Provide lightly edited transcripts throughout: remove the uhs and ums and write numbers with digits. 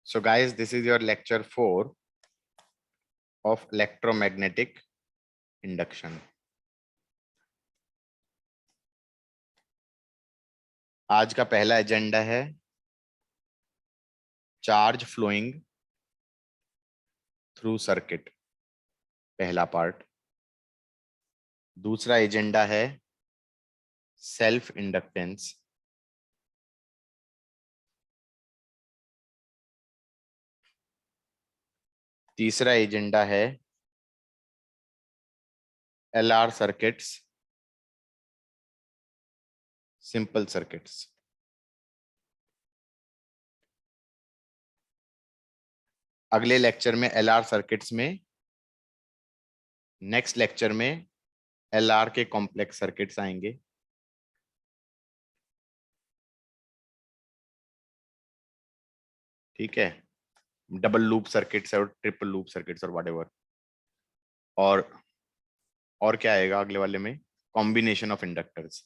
So guys, this is your lecture 4 of electromagnetic induction. आज का पहला एजेंडा है चार्ज फ्लोइंग थ्रू सर्किट, पहला पार्ट। दूसरा एजेंडा है सेल्फ इंडक्टेंस। तीसरा एजेंडा है एलआर सर्किट्स, सिंपल सर्किट्स। अगले लेक्चर में एलआर सर्किट्स में, नेक्स्ट लेक्चर में एलआर के कॉम्प्लेक्स सर्किट्स आएंगे। ठीक है, डबल लूप सर्किट्स और ट्रिपल लूप सर्किट्स और व्हाटएवर। और क्या आएगा अगले वाले में? Combination of inductors,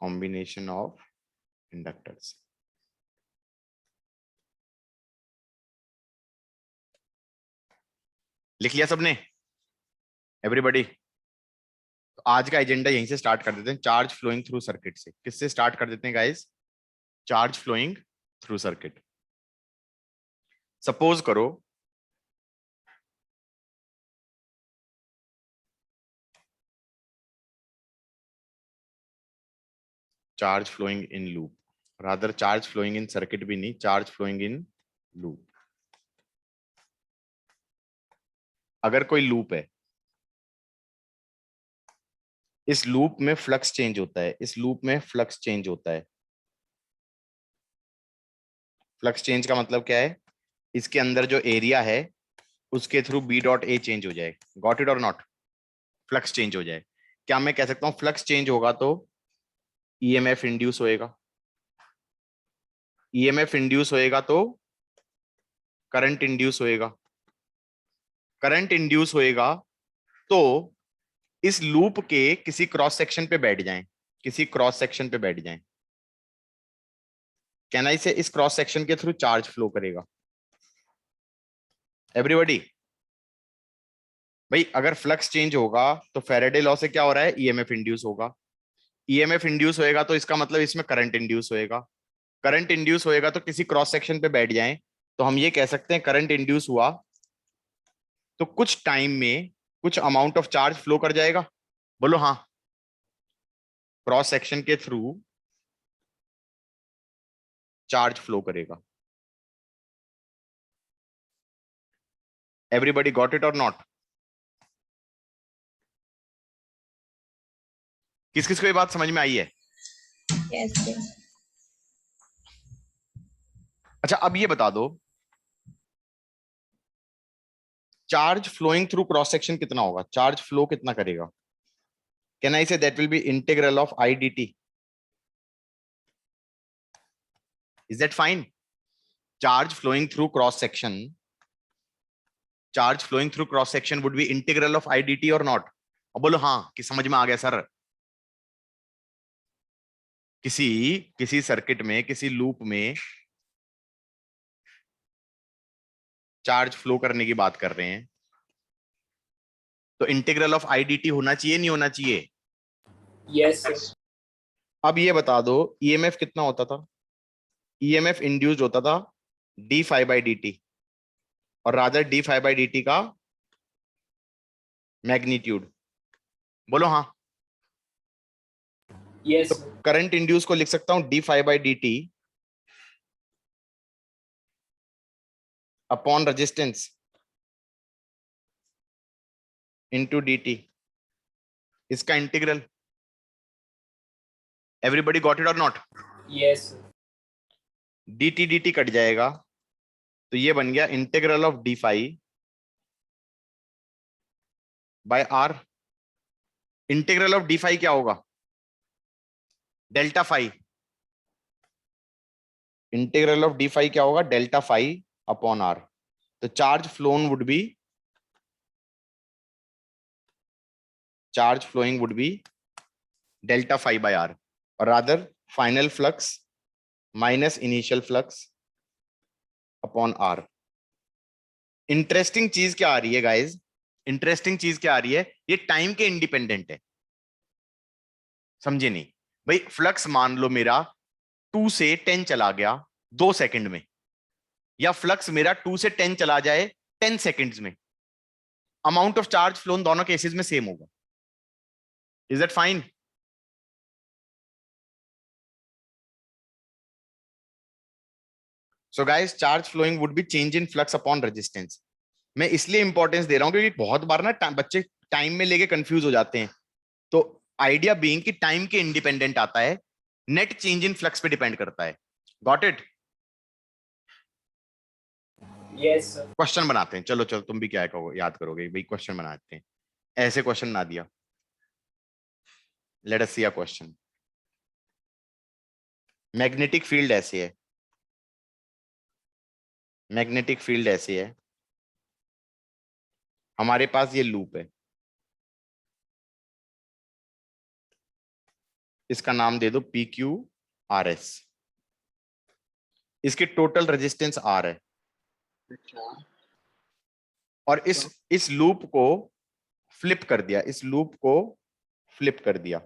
combination of inductors. लिख लिया सबने? एवरीबॉडी? तो आज का एजेंडा यहीं से स्टार्ट कर देते हैं, चार्ज फ्लोइंग थ्रू सर्किट से। किससे स्टार्ट कर देते हैं guys? Charge flowing through circuit. Suppose करो charge flowing in loop, rather charge flowing in circuit भी नहीं, चार्ज फ्लोइंग इन लूप। अगर कोई लूप है, इस लूप में फ्लक्स चेंज होता है, इस लूप में फ्लक्स चेंज होता है। फ्लक्स चेंज का मतलब क्या है? इसके अंदर जो एरिया है उसके through B dot A change हो जाए। गॉट इट और नॉट? फ्लक्स चेंज हो जाए। क्या मैं कह सकता हूं फ्लक्स चेंज होगा तो ईएमएफ इंड्यूस होएगा, ईएमएफ इंड्यूस होएगा तो करंट इंड्यूस होएगा, करंट इंड्यूस होएगा तो इस लूप के किसी क्रॉस सेक्शन पे बैठ जाएं, किसी क्रॉस सेक्शन पे बैठ जाएं। कहना इसे इस क्रॉस सेक्शन के थ्रू चार्ज फ्लो करेगा। एवरीबॉडी? भाई अगर फ्लक्स चेंज होगा तो फैराडे लॉ से क्या हो रहा है? ईएमएफ इंड्यूस होगा, ईएमएफ इंड्यूस होएगा तो इसका मतलब इसमें करंट इंड्यूस होएगा, करंट इंड्यूस होएगा तो किसी क्रॉस सेक्शन पे बैठ जाएं तो हम ये कह सकते हैं करंट इंड्यूस हुआ तो कुछ टाइम में कुछ अमाउंट ऑफ चार्ज फ्लो कर जाएगा। बोलो हाँ, क्रॉस सेक्शन के थ्रू चार्ज फ्लो करेगा। एवरीबॉडी गॉट इट और नॉट? किस किस को ये बात समझ में आई है? Yes, yes. अच्छा अब ये बता दो, charge flowing through cross section कितना होगा? चार्ज फ्लो कितना करेगा? Can I say that will be integral of I d t? Is that fine? Charge flowing through cross section, charge flowing through cross section would be integral of I d T or not? अब बोलो हाँ कि समझ में आ गया sir. किसी किसी circuit में, किसी लूप में चार्ज फ्लो करने की बात कर रहे हैं तो integral of I d T होना चाहिए, नहीं होना चाहिए? Yes, sir. अब ये बता दो ईएमएफ कितना होता था? ईएमएफ इंड्यूस्ड होता था D five by D T, और rather D five by D T का मैग्नीट्यूड। बोलो हाँ। Yes, तो sir. करंट इंड्यूस को लिख सकता हूं D five by D T upon resistance into D T, इसका इंटीग्रल। एवरीबॉडी गॉट इट और not? Yes, sir. D T कट जाएगा तो ये बन गया integral of D five by R. Integral of D five क्या होगा? Delta five. Integral of D five क्या होगा? Delta five upon R. तो charge flown would be, charge flowing would be delta five by R, और rather final flux minus initial flux upon R. Interesting चीज क्या आ रही है guys, interesting चीज क्या आ रही है, ये टाइम के इंडिपेंडेंट है, समझे नहीं भाई। फ्लक्स मान लो मेरा 2 से 10 चला गया 2 सेकंड में, या फ्लक्स मेरा 2 से 10 चला जाए 10 सेकंड्स में, अमाउंट ऑफ चार्ज फ्लोन दोनों केसेस में सेम होगा। Is that fine? So guys charge flowing would be change in flux upon resistance. मैं इसलिए इंपॉर्टेंस दे रहा हूं क्योंकि बहुत बार ना बच्चे टाइम में लेके कंफ्यूज हो जाते हैं। तो आइडिया बीइंग कि टाइम के इंडिपेंडेंट आता है, नेट चेंज इन फ्लक्स पे डिपेंड करता है। Got it? Yes sir. Question बनाते हैं, चलो चलो तुम भी क्या कहोगे, याद करोगे भाई, क्वेश्चन बनाते हैं। ऐसे क्वेश्चन ना दिया। Let us see a question. Magnetic field ऐसे है, मैग्नेटिक फील्ड ऐसे है, हमारे पास ये लूप है, इसका नाम दे दो पी क्यू आर एस। इसके टोटल रेजिस्टेंस आर है, और इस लूप को फ्लिप कर दिया, इस लूप को फ्लिप कर दिया।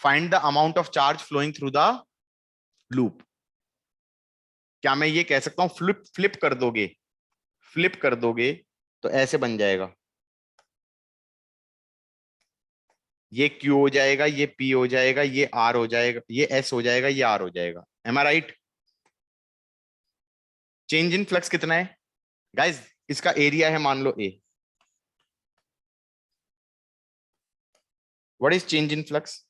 Find the amount of charge flowing through the loop. क्या मैं ये कह सकता हूं फ्लिप फ्लिप कर दोगे, फ्लिप कर दोगे तो ऐसे बन जाएगा, ये Q हो जाएगा, ये P हो जाएगा, ये R हो जाएगा, ये S हो जाएगा, ये R हो जाएगा। Am I right? Change in flux कितना है गाइस? इसका एरिया है मान लो A। What is change in flux?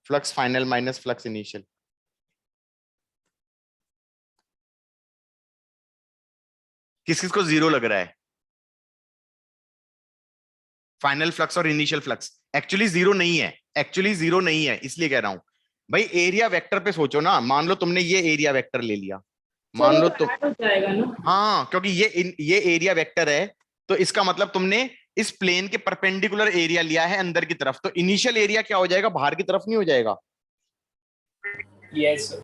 Flux final minus flux initial. किस किस को जीरो लग रहा है? फाइनल फ्लक्स और इनिशियल फ्लक्स। एक्चुअली जीरो नहीं है, एक्चुअली जीरो नहीं है, इसलिए कह रहा हूं भाई। एरिया वेक्टर पे सोचो ना, मान लो तुमने ये एरिया वेक्टर ले लिया, सर मान वो लो तो तुम, ऐड हो जाएगा ना। हाँ क्योंकि ये एरिया वेक्टर है, तो इसका मतलब तुमने इस प्लेन के परपेंडिकुलर एरिया लिया है अंदर की तरफ, तो इनिशियल एरिया क्या हो जाएगा, बाहर की तरफ नहीं हो जाएगा? Yes sir.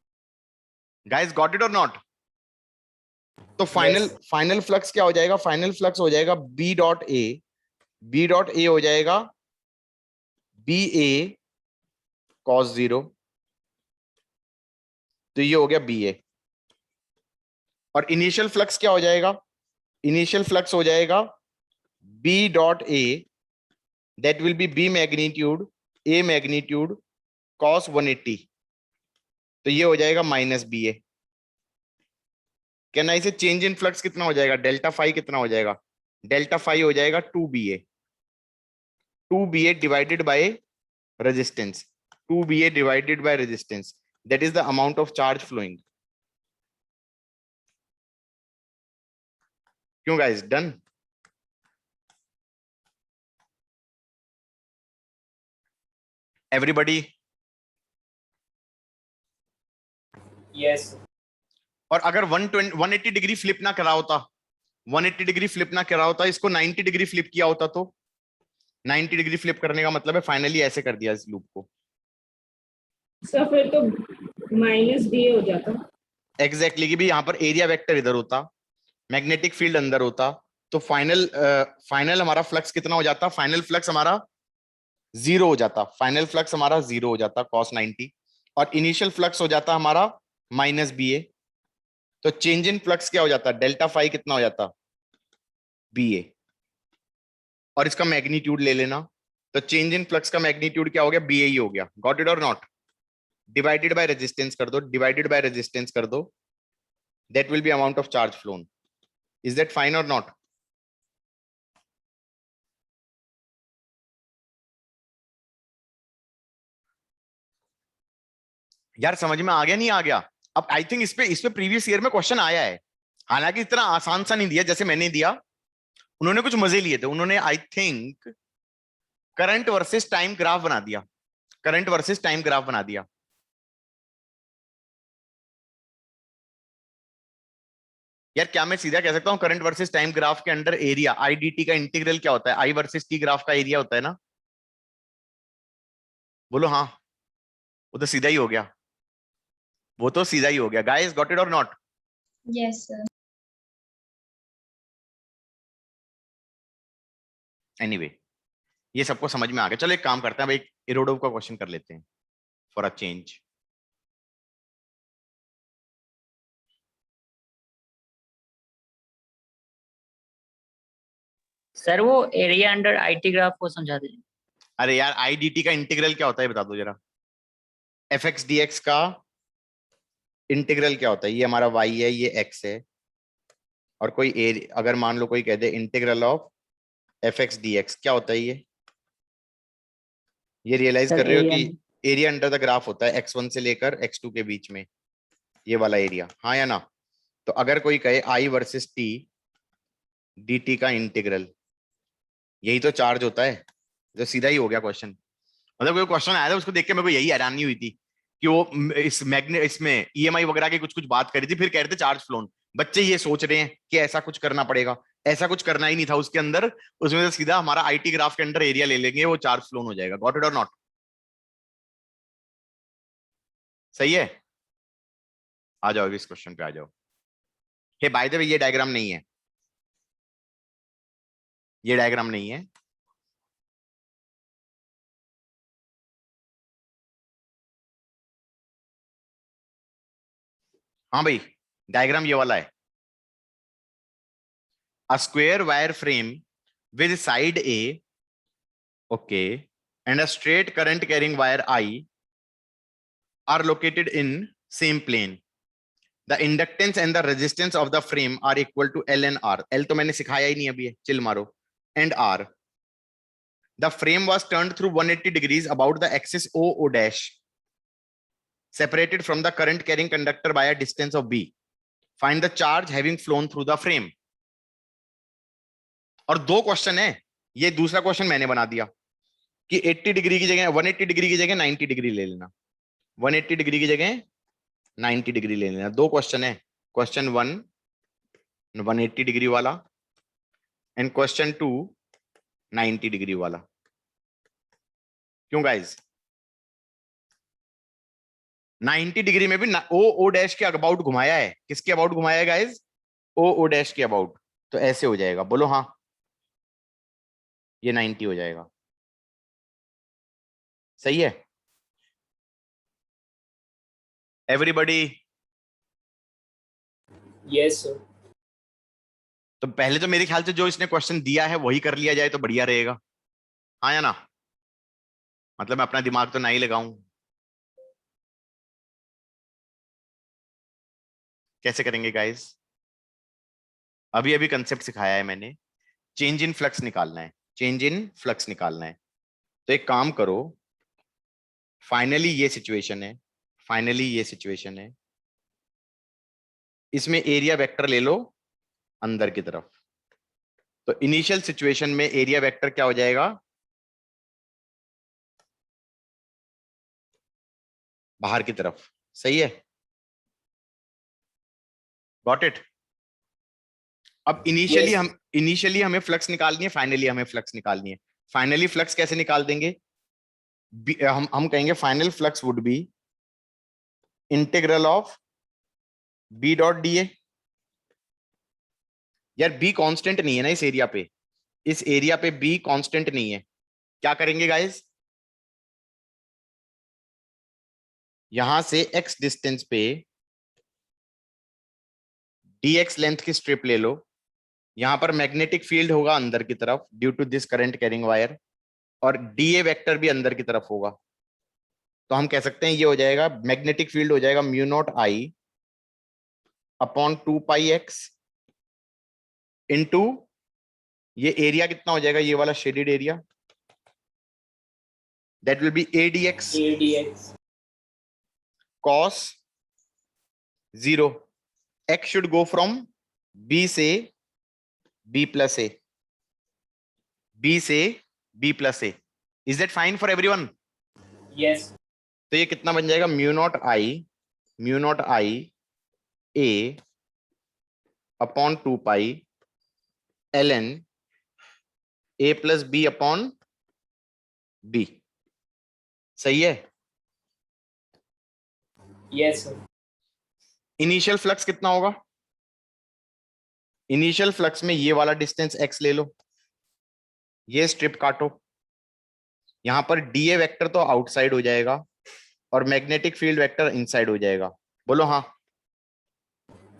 Guys got it और नॉट? तो फाइनल यस। फाइनल फ्लक्स क्या हो जाएगा, फाइनल फ्लक्स हो जाएगा B dot A, B dot A हो जाएगा बी ए कॉस जीरो, तो ये हो गया बी ए। और इनिशियल फ्लक्स क्या हो जाएगा, इनिशियल फ्लक्स हो जाएगा B dot A, that will be B magnitude A magnitude cos 180, तो ये हो जाएगा माइनस बी ए। कहना इसे चेंज इन फ्लक्स कितना हो जाएगा, डेल्टा फाई कितना हो जाएगा, डेल्टा फाई हो जाएगा 2 B A, 2 B A divided by resistance, 2 B A divided by resistance, that is the amount of charge flowing. क्यों गाइस, डन? एवरीबॉडी? यस। और अगर 180 डिग्री फ्लिप ना करा होता, 180 डिग्री फ्लिप ना करा होता, इसको 90 डिग्री फ्लिप किया होता, तो 90 डिग्री फ्लिप करने का मतलब है फाइनली ऐसे कर दिया इस लूप को। सर फिर तो माइनस बी हो जाता। एग्जैक्टली कि भी यहां पर एरिया वेक्टर इधर होता, मैग्नेटिक फील्ड अंदर होता, तो फाइनल फाइनल हमारा फ्लक्स कितना हो जाता, फाइनल फ्लक्स हमारा जीरो हो जाता, फाइनल फ्लक्स हमारा जीरो हो जाता cos 90, और इनिशियल फ्लक्स हो जाता हमारा माइनस बी ए। तो चेंज इन फ्लक्स क्या हो जाता, डेल्टा फाई कितना हो जाता, बी ए, और इसका मैग्नीट्यूड ले लेना, तो चेंज इन फ्लक्स का मैग्नीट्यूड क्या हो गया, बी ए ही हो गया। गॉट इट और नॉट? डिवाइडेड बाय रेजिस्टेंस कर दो, डिवाइडेड बाय रेजिस्टेंस कर दो, that will B amount of charge phloem. Is that fine और नॉट? यार समझ में आ गया नहीं आ गया? अब आई थिंक इस पे प्रीवियस ईयर में क्वेश्चन आया है, हालांकि इतना आसान सा नहीं दिया जैसे मैंने दिया, उन्होंने कुछ मजे लिए थे, उन्होंने I think current versus time graph बना दिया, करंट वर्सेस टाइम ग्राफ बना दिया। यार क्या मैं सीधा कह सकता हूं करंट वर्सेस टाइम ग्राफ के under area I d T का इंटीग्रल क्या होता है, आई वर्सेस टी ग्राफ का एरिया होता है ना? बोलो हाँ, वो तो सीधा ही हो गया। वो तो सीधा ही हो गया। गाइस गॉट इट और नॉट? Yes, sir. एनीवे ये सबको समझ में आ गया। चलो एक काम करते हैं, अब एक इरोडोव का क्वेश्चन कर लेते हैं फॉर अ चेंज। सर वो एरिया अंडर आईटी ग्राफ को समझा दीजिए। अरे यार आईडीटी का इंटीग्रल क्या होता है बता दो जरा। एफ एक्स डी एक्स का इंटीग्रल क्या होता है? ये हमारा y है, ये x है, और कोई अगर मान लो कोई कह दे integral of F X D X, क्या होता है ये रियलाइज सर कर रहे हो एरिया कि एरिया अंडर द ग्राफ होता है x1 से लेकर x2 के बीच में, ये वाला एरिया, हाँ या ना? तो अगर कोई कहे i वर्सेस t dt का इंटीग्रल, यही तो चार्ज होता है, तो सीधा ही हो गया क्वेश्चन। मतलब कोई क्वेश्चन आया था उसको देख के मेरे को यही हैरानी हुई थी कि वो इस मैग्नेट इसमें ईएमआई वगैरह की कुछ कुछ बात करी थी, फिर कह रहे थे चार्ज फ्लोन। बच्चे ये सोच रहे हैं कि ऐसा कुछ करना पड़ेगा, ऐसा कुछ करना ही नहीं था उसके अंदर, उसमें तो सीधा हमारा आईटी ग्राफ के अंदर एरिया ले लेंगे, वो चार्ज फ्लोन हो जाएगा। गॉट इट और नॉट? सही है, आ जाओ इस क्वेश्चन पे आ जाओ। हे बाय द वे ये डायग्राम नहीं है, ये डायग्राम नहीं है। हाँ भाई डायग्राम ये वाला है। A square wire frame with side A, okay, and a straight current carrying wire I are located in same plane. The inductance and the resistance of the frame are equal to L and R. L तो मैंने सिखाया ही नहीं अभी, chill मारो। And R. The frame was turned through 180 degrees about the axis O dash, separated from the current carrying conductor by a distance of B. Find the charge having flown through the frame. और दो question है, ये दूसरा question मैंने बना दिया कि 80 degree की जगह 180 डिग्री की जगह 90 डिग्री ले लेना, 180 डिग्री की जगह 90 डिग्री ले लेना। दो क्वेश्चन है, क्वेश्चन 1 180 डिग्री वाला एंड क्वेश्चन 2 90 डिग्री वाला। क्यों गाइस? 90 डिग्री में भी ओ डैश के अबाउट घुमाया है। किसके अबाउट घुमाया है गाइस? ओ डैश के अबाउट। तो ऐसे हो जाएगा, बोलो हाँ, ये 90 हो जाएगा। सही है एवरीबॉडी? Yes sir. तो पहले तो मेरे ख्याल से जो इसने क्वेश्चन दिया है वही कर लिया जाए तो बढ़िया रहेगा, हाँ या ना? मतलब मैं अपना दिमाग तो नहीं लगाऊं। कैसे करेंगे गाइस? अभी अभी कंसेप्ट सिखाया है मैंने, चेंज इन फ्लक्स निकालना है, चेंज इन फ्लक्स निकालना है। तो एक काम करो, फाइनली ये सिचुएशन है, फाइनली ये सिचुएशन है, इसमें एरिया वेक्टर ले लो अंदर की तरफ। तो इनिशियल सिचुएशन में एरिया वेक्टर क्या हो जाएगा? बाहर की तरफ। सही है, गॉट इट? अब इनिशियली हमें फ्लक्स निकालनी है, फाइनली हमें फ्लक्स निकालनी है। फाइनली फ्लक्स कैसे निकाल देंगे? हम कहेंगे final flux would be integral of B dot d A. यार बी कांस्टेंट नहीं है ना इस एरिया पे, इस एरिया पे बी कांस्टेंट नहीं है। क्या करेंगे गाइस? यहां से x डिस्टेंस पे dx लेंथ की स्ट्रिप ले लो, यहां पर मैग्नेटिक फील्ड होगा अंदर की तरफ due to this current carrying wire, और dA वेक्टर भी अंदर की तरफ होगा। तो हम कह सकते हैं ये हो जाएगा, मैग्नेटिक फील्ड हो जाएगा mu naught I upon 2 pi x into ये एरिया कितना हो जाएगा, ये वाला shaded area, that will B ADX ADX cos 0। x should go from B से B plus A, B से B plus A। Is that fine for everyone? Yes. तो ये कितना बन जाएगा? Mu naught I A upon 2 pi ln A plus B upon B। सही है? Yes sir. Initial flux कितना होगा? इनिशियल फ्लक्स में ये वाला डिस्टेंस x ले लो, ये स्ट्रिप काटो, यहां पर डीए वेक्टर तो आउटसाइड हो जाएगा और मैग्नेटिक फील्ड वेक्टर इनसाइड हो जाएगा। बोलो हाँ।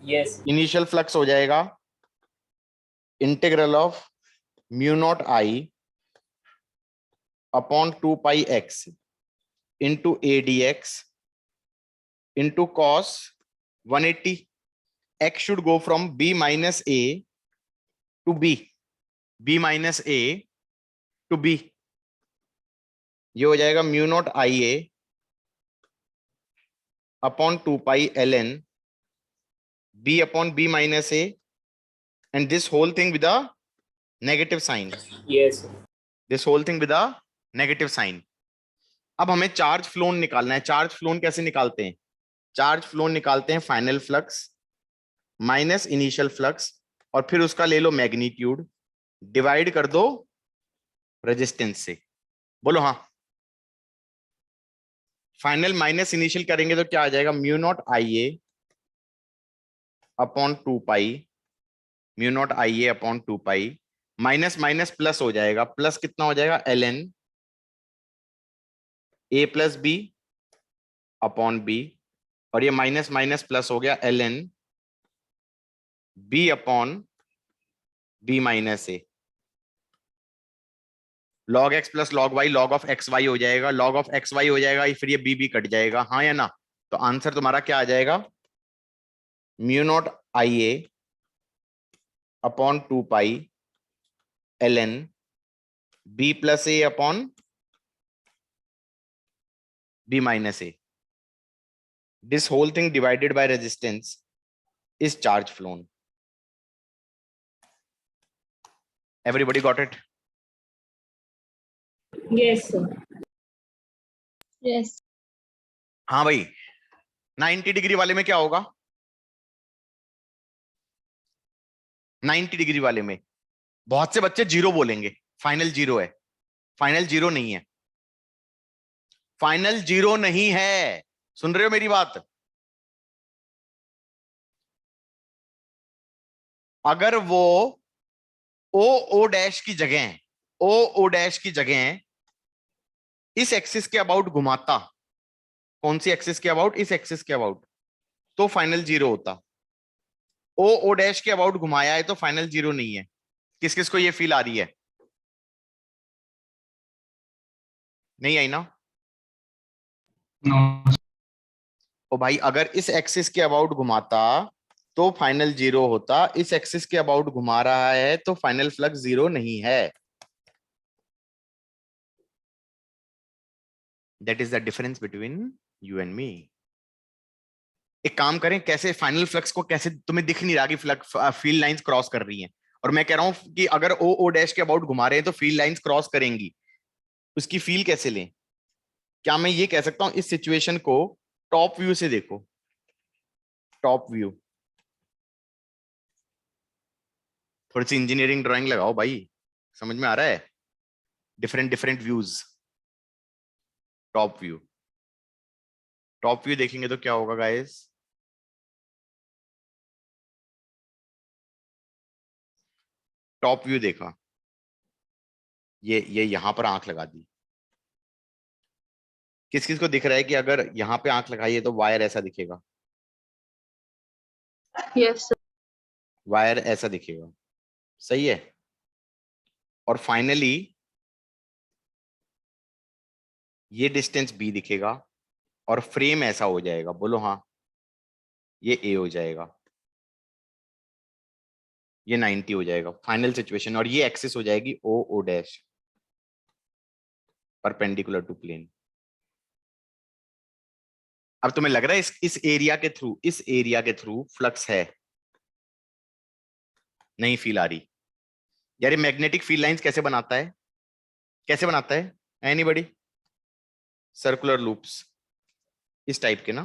Yes. इनिशियल फ्लक्स हो जाएगा integral of mu naught I upon 2 pi x into a d x into cos 180। x should go from b minus a to b minus a to b। ये हो जाएगा mu naught I A upon 2 pi l n b upon b minus a and this whole thing with a negative sign, Yes. this whole thing with a negative sign। अब हमें charge phloem निकालना है। Charge phloem कैसे निकालते हैं? Charge phloem निकालते हैं final flux minus initial flux और फिर उसका ले लो मैग्नीट्यूड, डिवाइड कर दो रेजिस्टेंस से। बोलो हाँ। फाइनल माइनस इनिशियल करेंगे तो क्या आ जाएगा? Mu naught I A upon 2 pi, mu naught I A upon 2 pi, minus minus plus हो जाएगा, प्लस कितना हो जाएगा? L n A plus B upon B, और ये माइनस माइनस प्लस हो गया l n B upon B minus A. Log x plus log y log of x y हो जाएगा, लॉग ऑफ एक्स वाई हो जाएगा, फिर ये बी कट जाएगा, हाँ या ना? तो आंसर तुम्हारा क्या आ जाएगा? Mu naught I A upon 2 pi l n B plus A upon B minus A. This whole thing divided by resistance is charge flown. Everybody got it? Yes, sir. Yes. हाँ भाई। 90 degree वाले में क्या होगा? 90 degree वाले में बहुत से बच्चे जीरो बोलेंगे, फाइनल जीरो है। फाइनल जीरो नहीं है, फाइनल जीरो नहीं है। सुन रहे हो मेरी बात? अगर वो ओ डैश की जगह, ओ डैश की जगह इस एक्सिस के अबाउट घुमाता, कौन सी एक्सिस के अबाउट? इस एक्सिस के अबाउट, तो फाइनल जीरो होता। ओ डैश के अबाउट घुमाया है तो फाइनल जीरो नहीं है। किस किस को ये फील आ रही है? नहीं आई ना? ओ भाई, अगर इस एक्सिस के अबाउट घुमाता तो फाइनल जीरो होता, इस एक्सिस के अबाउट घुमा रहा है तो फाइनल फ्लक्स जीरो नहीं है। That is the difference between you and me. एक काम करें, कैसे फाइनल फ्लक्स को, कैसे तुम्हें दिख नहीं रहा कि फ्लक्स फील्ड लाइंस क्रॉस कर रही हैं, और मैं कह रहा हूं कि अगर ओ डैश के अबाउट घुमा रहे हैं तो फील्ड लाइंस क्रॉस करेंगी, उसकी फील कैसे लें? क्या मैं ये कह सकता हूं इस सिचुएशन को टॉप व्यू से देखो? टॉप व्यू, थोड़ी सी इंजीनियरिंग ड्राइंग लगाओ भाई, समझ में आ रहा है? Different different views. Top view, top view देखेंगे तो क्या होगा गाइस? टॉप व्यू देखा, ये यहां पर आंख लगा दी। किस किस को दिख रहा है कि अगर यहां पे आंख लगाइए तो वायर ऐसा दिखेगा? Yes, sir. वायर ऐसा दिखेगा, सही है। और फाइनली ये डिस्टेंस बी दिखेगा और फ्रेम ऐसा हो जाएगा। बोलो हाँ। ये ए हो जाएगा, ये 90 हो जाएगा फाइनल सिचुएशन, और ये एक्सिस हो जाएगी O dash perpendicular to plane. अब तुम्हें लग रहा है इस एरिया के थ्रू, इस एरिया के थ्रू फ्लक्स है? नहीं फील आ रही यार? ये मैग्नेटिक फील्ड लाइंस कैसे बनाता है? कैसे बनाता है? एनीबॉडी? सर्कुलर लूप्स इस टाइप के ना?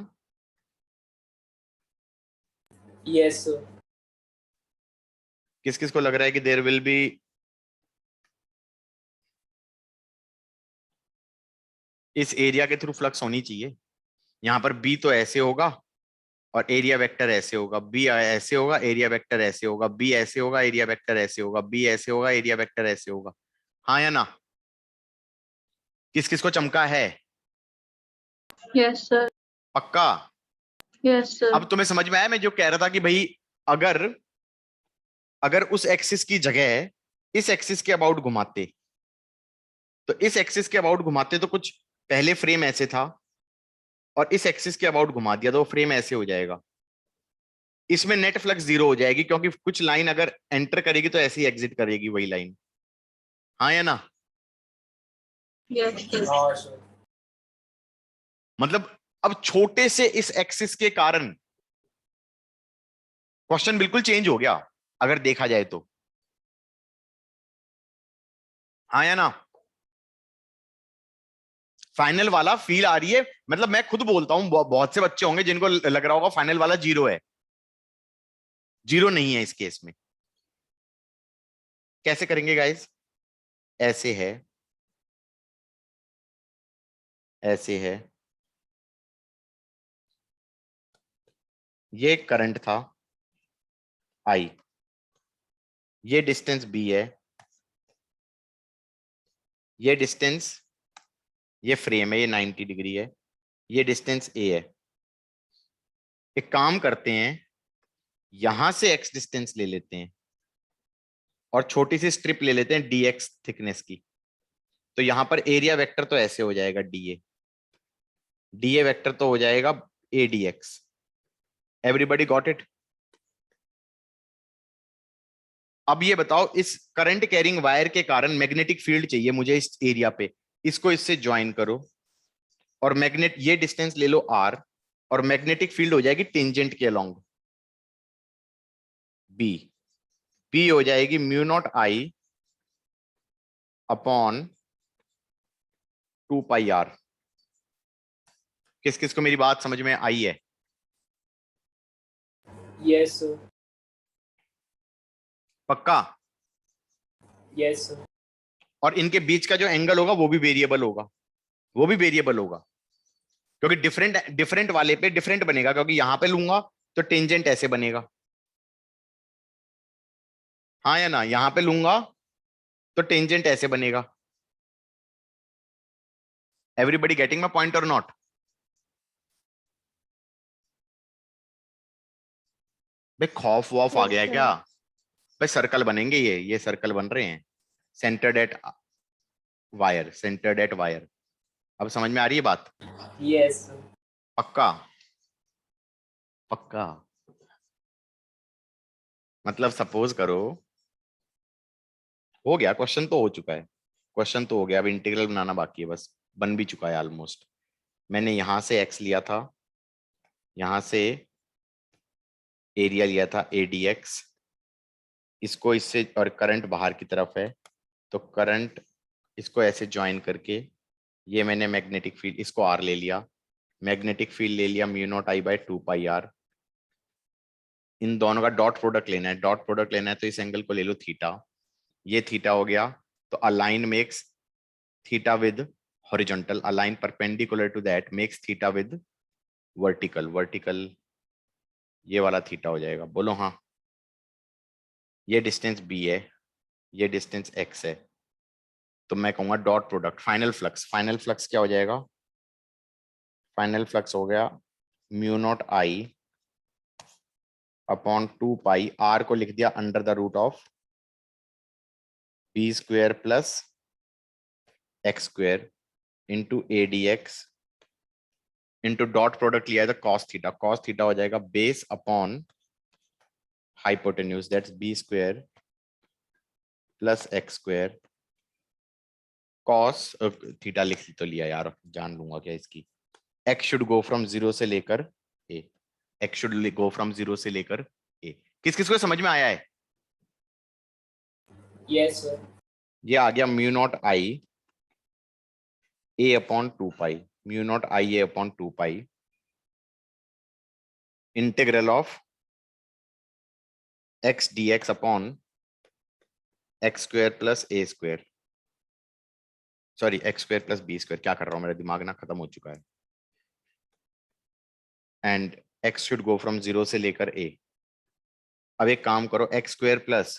Yes, sir. किस किस को लग रहा है कि देयर विल बी इस एरिया के थ्रू फ्लक्स होनी चाहिए? यहां पर बी तो ऐसे होगा और एरिया वेक्टर ऐसे होगा, बी ऐसे होगा, एरिया वेक्टर ऐसे होगा, बी ऐसे होगा, एरिया वेक्टर ऐसे होगा, बी ऐसे होगा, एरिया वेक्टर ऐसे होगा। हाँ या ना? किस किस को चमका है? Yes sir. पक्का? Yes sir. अब तुम्हें समझ में आया मैं जो कह रहा था कि भाई अगर अगर उस एक्सिस की जगह इस एक्सिस के अबाउट घुमाते, तो इस एक्सिस के अबाउट घुमाते तो कुछ पहले फ्रेम ऐसे था, और इस एक्सिस के अबाउट घुमा दिया तो वो फ्रेम ऐसे हो जाएगा। इसमें नेट फ्लक्स जीरो हो जाएगी, क्योंकि कुछ लाइन अगर एंटर करेगी तो ऐसे ही एग्जिट करेगी वही लाइन। हाँ या ना? Yes sir. हाँ सर। मतलब अब छोटे से इस एक्सिस के कारण क्वेश्चन बिल्कुल चेंज हो गया अगर देखा जाए तो। हाँ या ना? फाइनल वाला फील आ रही है? मतलब मैं खुद बोलता हूं, बहुत से बच्चे होंगे जिनको लग रहा होगा फाइनल वाला जीरो है। जीरो नहीं है इस केस में। कैसे करेंगे गाइस? ऐसे है, ऐसे है, ये करंट था आई, ये डिस्टेंस बी है, ये डिस्टेंस, ये फ्रेम है, ये 90 डिग्री है, ये डिस्टेंस ए है। एक काम करते हैं, यहां से एक्स डिस्टेंस ले लेते हैं और छोटी सी स्ट्रिप ले लेते हैं डी एक्स थिकनेस की। तो यहां पर एरिया वेक्टर तो ऐसे हो जाएगा डीए, डीए वेक्टर तो हो जाएगा ए d x. Everybody got it? अब ये बताओ, इस करंट कैरिंग वायर के कारण मैग्नेटिक फील्ड चाहिए मुझे इस एरिया पे, इसको इससे ज्वाइन करो और मैग्नेट, ये डिस्टेंस ले लो आर, और मैग्नेटिक फील्ड हो जाएगी टेंजेंट के अलोंग बी। बी हो जाएगी mu naught I upon 2 pi R. किस किस को मेरी बात समझ में आई है? Yes sir. पक्का? Yes sir. और इनके बीच का जो एंगल होगा वो भी वेरिएबल होगा, वो भी वेरिएबल होगा, क्योंकि डिफरेंट डिफरेंट वाले पे डिफरेंट बनेगा, क्योंकि यहां पे लूंगा तो टेंजेंट ऐसे बनेगा। हाँ या ना? यहां पे लूंगा तो टेंजेंट ऐसे बनेगा। एवरीबडी गेटिंग माय पॉइंट और नॉट? भाई खौफ वौफ आ Yes, गया है sir. क्या? भाई सर्कल बनेंगे, ये सर्कल बन रहे हैं, centred at wire, centred at wire. अब समझ में आ रही है बात? Yes sir. पक्का? पक्का? मतलब सपोज करो, हो गया क्वेश्चन, तो हो चुका है, क्वेश्चन तो हो गया, अब इंटीग्रल बनाना बाकी है, बस बन भी चुका है ऑलमोस्ट। मैंने यहां से एक्स लिया था, यहां से एरिया लिया था ए डी एक्स, इसको इससे, और करंट बाहर की तरफ है, तो करंट इसको ऐसे ज्वाइन करके, ये मैंने मैग्नेटिक फील्ड इसको आर ले लिया, मैग्नेटिक फील्ड ले लिया mu naught I by 2 pi R. इन दोनों का डॉट प्रोडक्ट लेना है, डॉट प्रोडक्ट लेना है तो इस एंगल को ले लो थीटा, ये थीटा हो गया। तो align makes theta with horizontal, align perpendicular to that makes theta with vertical, vertical ये वाला थीटा हो जाएगा। बोलो हाँ। ये डिस्टेंस बी है, ये डिस्टेंस एक्स है, तो मैं कहूंगा dot product final flux, final flux क्या हो जाएगा? फाइनल फ्लक्स हो गया mu naught I upon 2 pi, R को लिख दिया under the root of B square plus x square into a d x into dot product लिया है तो कॉस थीटा, कॉस थीटा हो जाएगा base upon hypotenuse, that's B square plus x square cos theta लिख तो लिया यार, जान लूंगा क्या इसकी। X should go from zero से लेकर ए, X should go from zero से लेकर ए। किस किस को समझ में आया है? Yes sir. ये आ गया mu naught I A upon 2 pi, mu naught I A upon 2 pi integral of x D x upon x square plus a square, sorry x square plus B square, क्या कर रहा हूं, मेरा दिमाग ना खत्म हो चुका है, and x should go from 0 से लेकर a। अब एक काम करो, x स्क्वायर प्लस,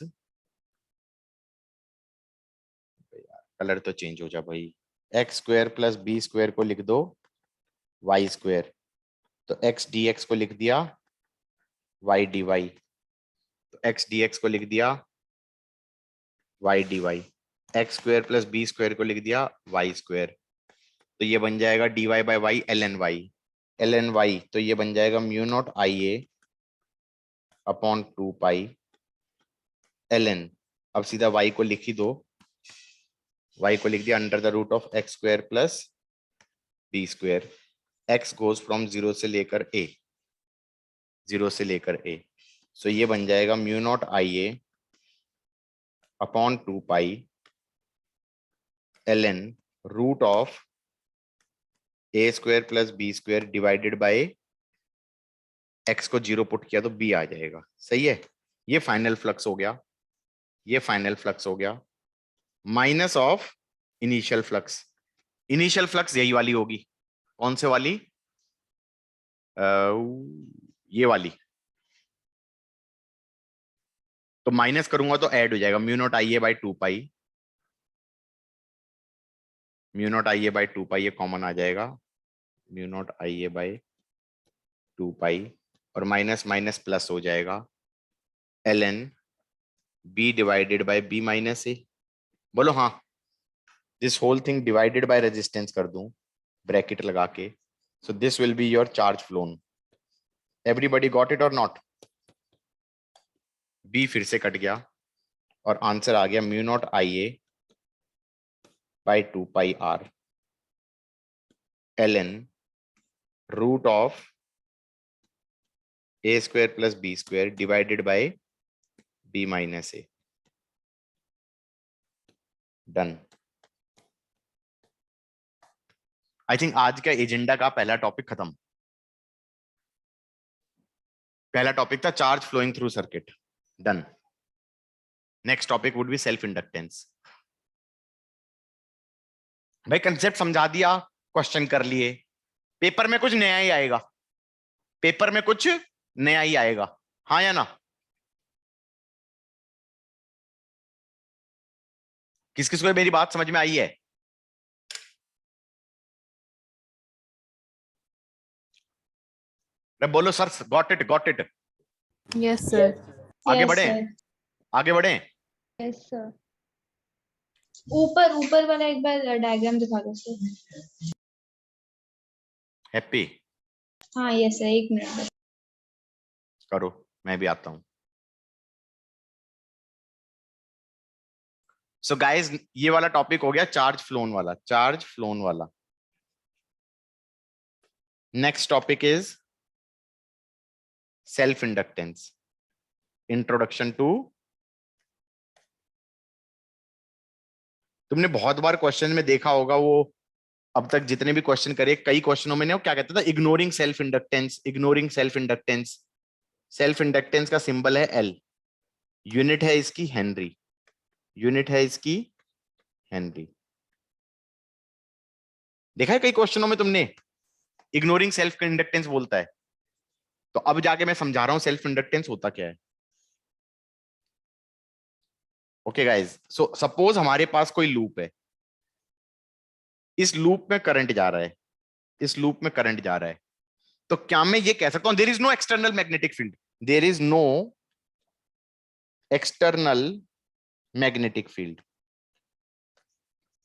कलर तो चेंज हो जा भाई, x square plus B square को लिख दो y स्क्वायर, तो x dx को लिख दिया y dy, तो x dx को लिख दिया y dy, x square plus B square को लिख दिया y स्क्वायर, तो ये बन जाएगा dy by y ln y, तो ये बन जाएगा mu naught IA upon 2 pi ln, अब सीधा y को लिख ही दो, y को लिख दिया under the root of x square plus B square, x goes from 0 से लेकर a, 0 से लेकर a, सो ये बन जाएगा mu naught IA upon 2 pi ln root of a square plus B square divided by x को 0 पुट किया तो b आ जाएगा। सही है, ये फाइनल फ्लक्स हो गया, ये फाइनल फ्लक्स हो गया, minus of initial flux. Initial flux यही वाली होगी, कौन से वाली, ये वाली, तो माइनस करूंगा तो ऐड हो जाएगा mu naught IA by 2 pi, mu naught IA by 2 pi, ये कॉमन आ जाएगा, mu naught IA by 2 pi, और माइनस माइनस प्लस हो जाएगा ln b divided by b minus a। बोलो हाँ, this whole thing divided by resistance कर दूं ब्रैकेट लगा के, so this will be your charge flown. Everybody got it और नॉट? b फिर से कट गया और आंसर आ गया mu naught IA by 2 pi r ln root of a square plus B square divided by b minus a। Done. I think आज का agenda का पहला टॉपिक खत्म। पहला टॉपिक था charge flowing through circuit, done. Next topic would be self inductance. भाई concept समझा दिया, क्वेश्चन कर लिए, पेपर में कुछ नया ही आएगा, पेपर में कुछ नया ही आएगा, हाँ या ना? किस किस को मेरी बात समझ में आई है? बोलो sir, got it, got it. Yes, sir. आगे Yes, बढ़े, sir. आगे बढ़े। Yes, sir. ऊपर ऊपर वाला एक बार डायग्राम दिखा दो सर। हैप्पी हाँ यस सर, एक मिनट करो, मैं भी आता हूं। सो गाइस, ये वाला टॉपिक हो गया चार्ज फ्लोन वाला, चार्ज फ्लोन वाला। Next topic is self inductance, introduction to. तुमने बहुत बार क्वेश्चन में देखा होगा, वो अब तक जितने भी क्वेश्चन करे, कई क्वेश्चनों में क्या कहता था, ignoring self inductance, ignoring self inductance. Self inductance का सिंबल है L, यूनिट है इसकी हेनरी, यूनिट है इसकी हेनरी। देखा है कई क्वेश्चनों में तुमने, इग्नोरिंग सेल्फ इंडक्टेंस बोलता है। तो अब जाके मैं समझा रहा हूं सेल्फ इंडक्टेंस होता क्या है। ओके गाइज, सो सपोज हमारे पास कोई लूप है, इस लूप में करंट जा रहा है, इस लूप में करंट जा रहा है, तो क्या मैं ये कह सकता हूं there is no external magnetic field, there is no external magnetic field.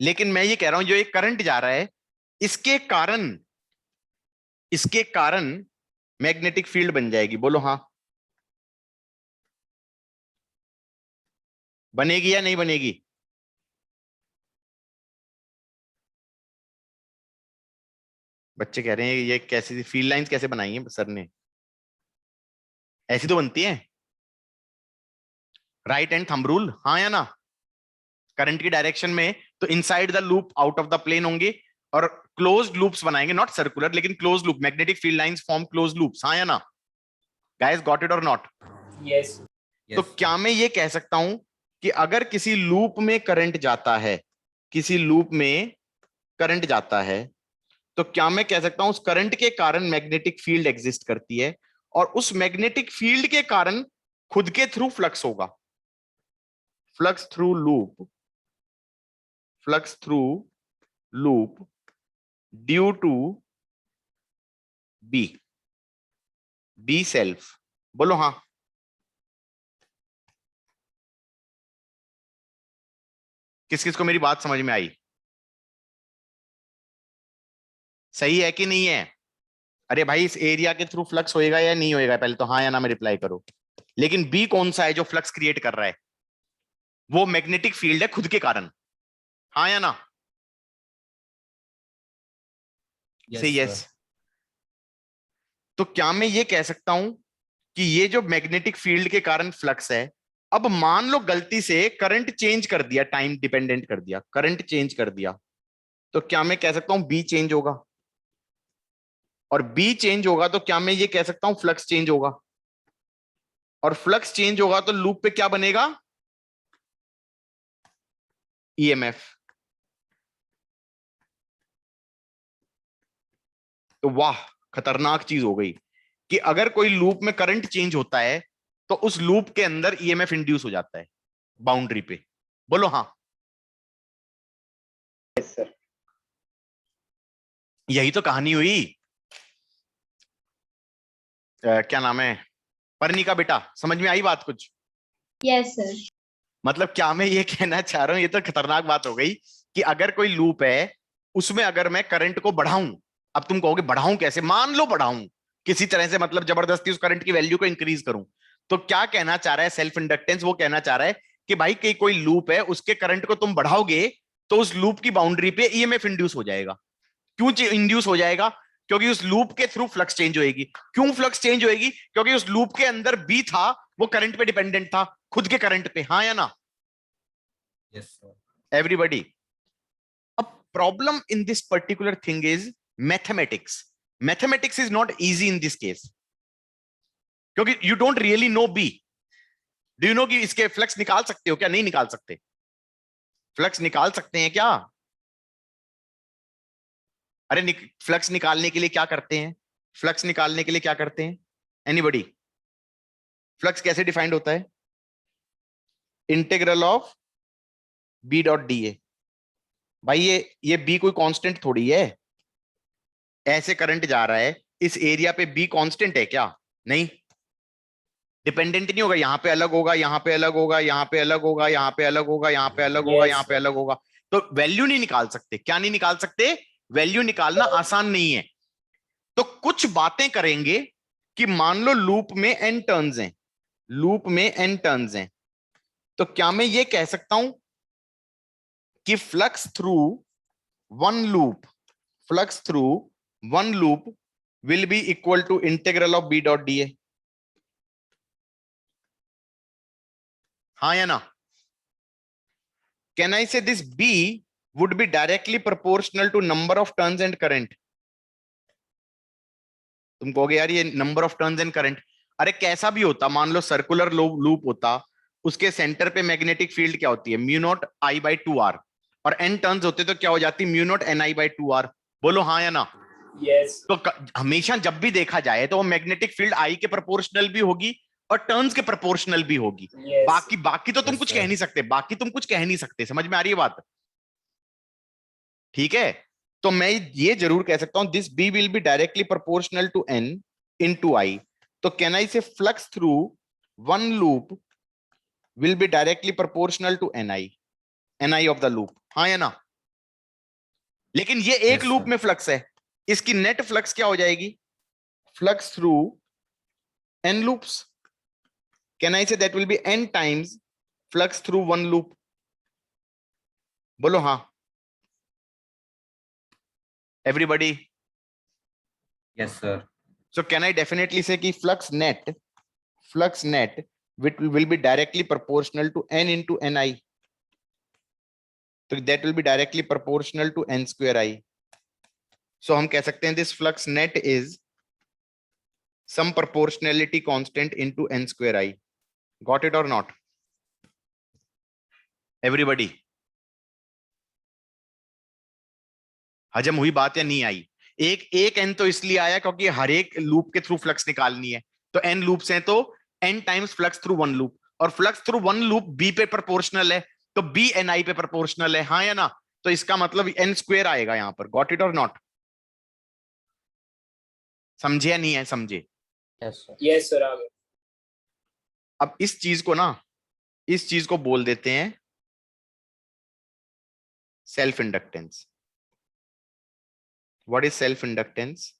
लेकिन मैं ये कह रहा हूं जो एक करंट जा रहा है, इसके कारण मैग्नेटिक फील्ड बन जाएगी। बोलो हाँ, बनेगी या नहीं बनेगी? बच्चे कह रहे हैं ये कैसी फील्ड लाइंस कैसे बनाई है सर ने? ऐसी तो बनती है, राइट हैंड थंब रूल, हाँ या ना? करंट की डायरेक्शन में तो inside the loop out of the plane होंगे, और क्लोज्ड लूप्स बनाएंगे, नॉट सर्कुलर लेकिन closed loop, magnetic field lines form closed loops, हाँ या ना? गाइस गॉट इट और नॉट? Yes. तो क्या मैं ये कह सकता हूं कि अगर किसी लूप में करंट जाता है, किसी लूप में करंट जाता है, तो क्या मैं कह सकता हूं उस करंट के कारण मैग्नेटिक फील्ड एग्जिस्ट करती है, और उस मैग्नेटिक फील्ड के कारण खुद के थ्रू फ्लक्स होगा, flux through loop, flux through loop due to B, B self. बोलो हाँ। किस किस को मेरी बात समझ में आई? सही है कि नहीं है? अरे भाई इस एरिया के थ्रू फ्लक्स होएगा या नहीं होएगा, पहले तो हाँ या ना में रिप्लाई करो। लेकिन बी कौन सा है जो फ्लक्स क्रिएट कर रहा है? वो मैग्नेटिक फील्ड है खुद के कारण, हाँ या ना? Yes, yes. sir. तो क्या मैं ये कह सकता हूं कि ये जो मैग्नेटिक फील्ड के कारण फ्लक्स है, अब मान लो गलती से करंट चेंज कर दिया, टाइम डिपेंडेंट कर दिया, करंट चेंज कर दिया, तो क्या मैं कह सकता हूं बी चेंज होगा? और बी चेंज होगा तो क्या मैं ये कह सकता हूं फ्लक्स चेंज होगा? और फ्लक्स चेंज होगा तो लूप पे क्या बनेगा? ईएमएफ। तो वाह, खतरनाक चीज हो गई कि अगर कोई लूप में करंट चेंज होता है तो उस लूप के अंदर ईएमएफ इंड्यूस हो जाता है बाउंड्री पे। बोलो हाँ। Yes, sir. यही तो कहानी हुई। क्या नाम है, परनी का बेटा, समझ में आई बात कुछ? Yes sir. मतलब क्या मैं ये कहना चाह रहा हूं, ये तो खतरनाक बात हो गई कि अगर कोई लूप है उसमें अगर मैं करंट को बढ़ाऊं, अब तुम कहोगे बढ़ाऊं कैसे, मान लो बढ़ाऊं किसी तरह से, मतलब जबरदस्ती उस करंट की वैल्यू को इंक्रीज करूं, तो क्या कहना चाह रहा है सेल्फ इंडक्टेंस? वो कहना चाह रहा है कि भाई कि कोई लूप है उसके करंट को तुम बढ़ाओगे तो उस लूप की बाउंड्री पे ईएमएफ इंड्यूस हो जाएगा। क्यों इंड्यूस हो जाएगा? क्योंकि उस लूप के थ्रू फ्लक्स चेंज होएगी। क्यों फ्लक्स चेंज होएगी? क्योंकि उस लूप के अंदर बी था, वो करंट पे डिपेंडेंट था, खुद के करंट पे, हाँ या ना? Yes, sir. Everybody, a problem in this particular thing is mathematics. Mathematics is not easy in this case क्योंकि you don't really know B. Do you know कि इसके फ्लक्स निकाल सकते हो क्या? नहीं निकाल सकते। फ्लक्स निकाल सकते हैं क्या? अरे फ्लक्स निकालने के लिए क्या करते हैं? फ्लक्स निकालने के लिए क्या करते हैं? एनीबॉडी? फ्लक्स कैसे डिफाइंड होता है? Integral of B dot d A. भाई ये बी कोई कांस्टेंट थोड़ी है, ऐसे करंट जा रहा है इस एरिया पे, बी कांस्टेंट है क्या? नहीं, डिपेंडेंट नहीं होगा, यहां पे अलग होगा, यहां पे अलग होगा, यहां पे अलग होगा, यहां पे अलग होगा, यहां पे अलग होगा, Yes, यहां पे sir. अलग होगा। तो वैल्यू नहीं निकाल सकते। क्या नहीं निकाल सकते? वैल्यू निकालना आसान नहीं है। तो कुछ बातें करेंगे कि मान लो लूप में एन टर्न्स हैं, लूप में एन टर्न्स हैं, तो क्या मैं ये कह सकता हूं कि flux through one loop, flux through one loop will be equal to integral of b dot da? हाँ या ना? Can I say this b would be directly proportional to number of turns and current? तुम कहोगे यार ये number of turns and current, अरे कैसा भी होता, मान लो सर्कुलर लूप होता, उसके सेंटर पे मैग्नेटिक फील्ड क्या होती है? Mu naught I by 2r, और n टर्न्स होते तो क्या हो जाती? Mu naught N I by 2r। बोलो हाँ या ना? Yes. तो हमेशा जब भी देखा जाए तो वो मैग्नेटिक फील्ड आई के प्रोपोर्शनल भी होगी और टर्न्स के प्रोपोर्शनल भी होगी। Yes. बाकी तो तुम Yes, कुछ sir. कह नहीं सकते, बाकी तुम कुछ कह नहीं सकते। समझ में आ रही है बात? ठीक है, तो मैं ये जरूर कह सकता हूं this B will be directly proportional to N into I. तो can I say flux through one loop will be directly proportional to N I of the loop, हाँ या ना? लेकिन ये एक Yes, लूप sir. में flux है, इसकी नेट फ्लक्स क्या हो जाएगी? Flux through n loops. Can I say that will be n times flux through one loop? बोलो हाँ everybody. Yes, sir. So can I definitely say कि flux net will be directly proportional to n into ni? So that will be directly proportional to n square I. So हम कह सकते हैं this flux net is some proportionality constant into n square I. Got it or not? Everybody? हजम हुई बात या नहीं आई? एक एन तो इसलिए आया क्योंकि हर एक लूप के थ्रू फ्लक्स निकालनी है, तो n लूप्स हैं तो n times flux through one loop, और flux through one loop b पे प्रोपोर्शनल है, तो b ni पे प्रोपोर्शनल है, हाँ या ना? तो इसका मतलब n स्क्वायर आएगा यहां पर। गॉट इट और नॉट? समझे या नहीं है? समझे? Yes sir. अब इस चीज को ना, इस चीज को बोल देते हैं self inductance. What is self inductance?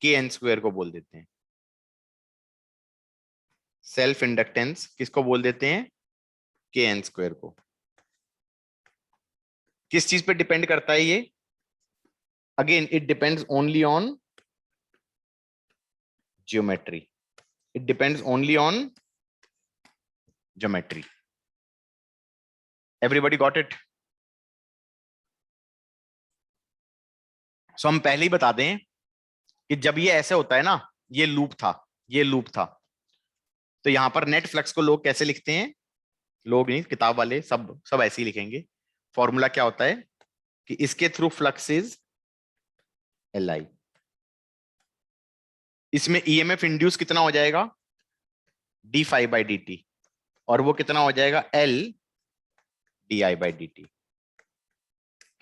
के एन स्क्वायर को बोल देते हैं सेल्फ इंडक्टेंस। किसको बोल देते हैं? के एन स्क्वायर को। किस चीज पे डिपेंड करता है ये? Again it depends only on geometry. It depends only on geometry. Everybody got it? So हम पहले ही बता दें कि जब ये ऐसे होता है ना, ये लूप था, ये लूप था, तो यहां पर नेट फ्लक्स को लोग कैसे लिखते हैं? लोग नहीं, किताब वाले सब ऐसे ही लिखेंगे। फॉर्मूला क्या होता है कि इसके थ्रू फ्लक्स इज LI। इसमें EMF इंड्यूस कितना हो जाएगा? d∅dt, और वो कितना हो जाएगा? L di/dt।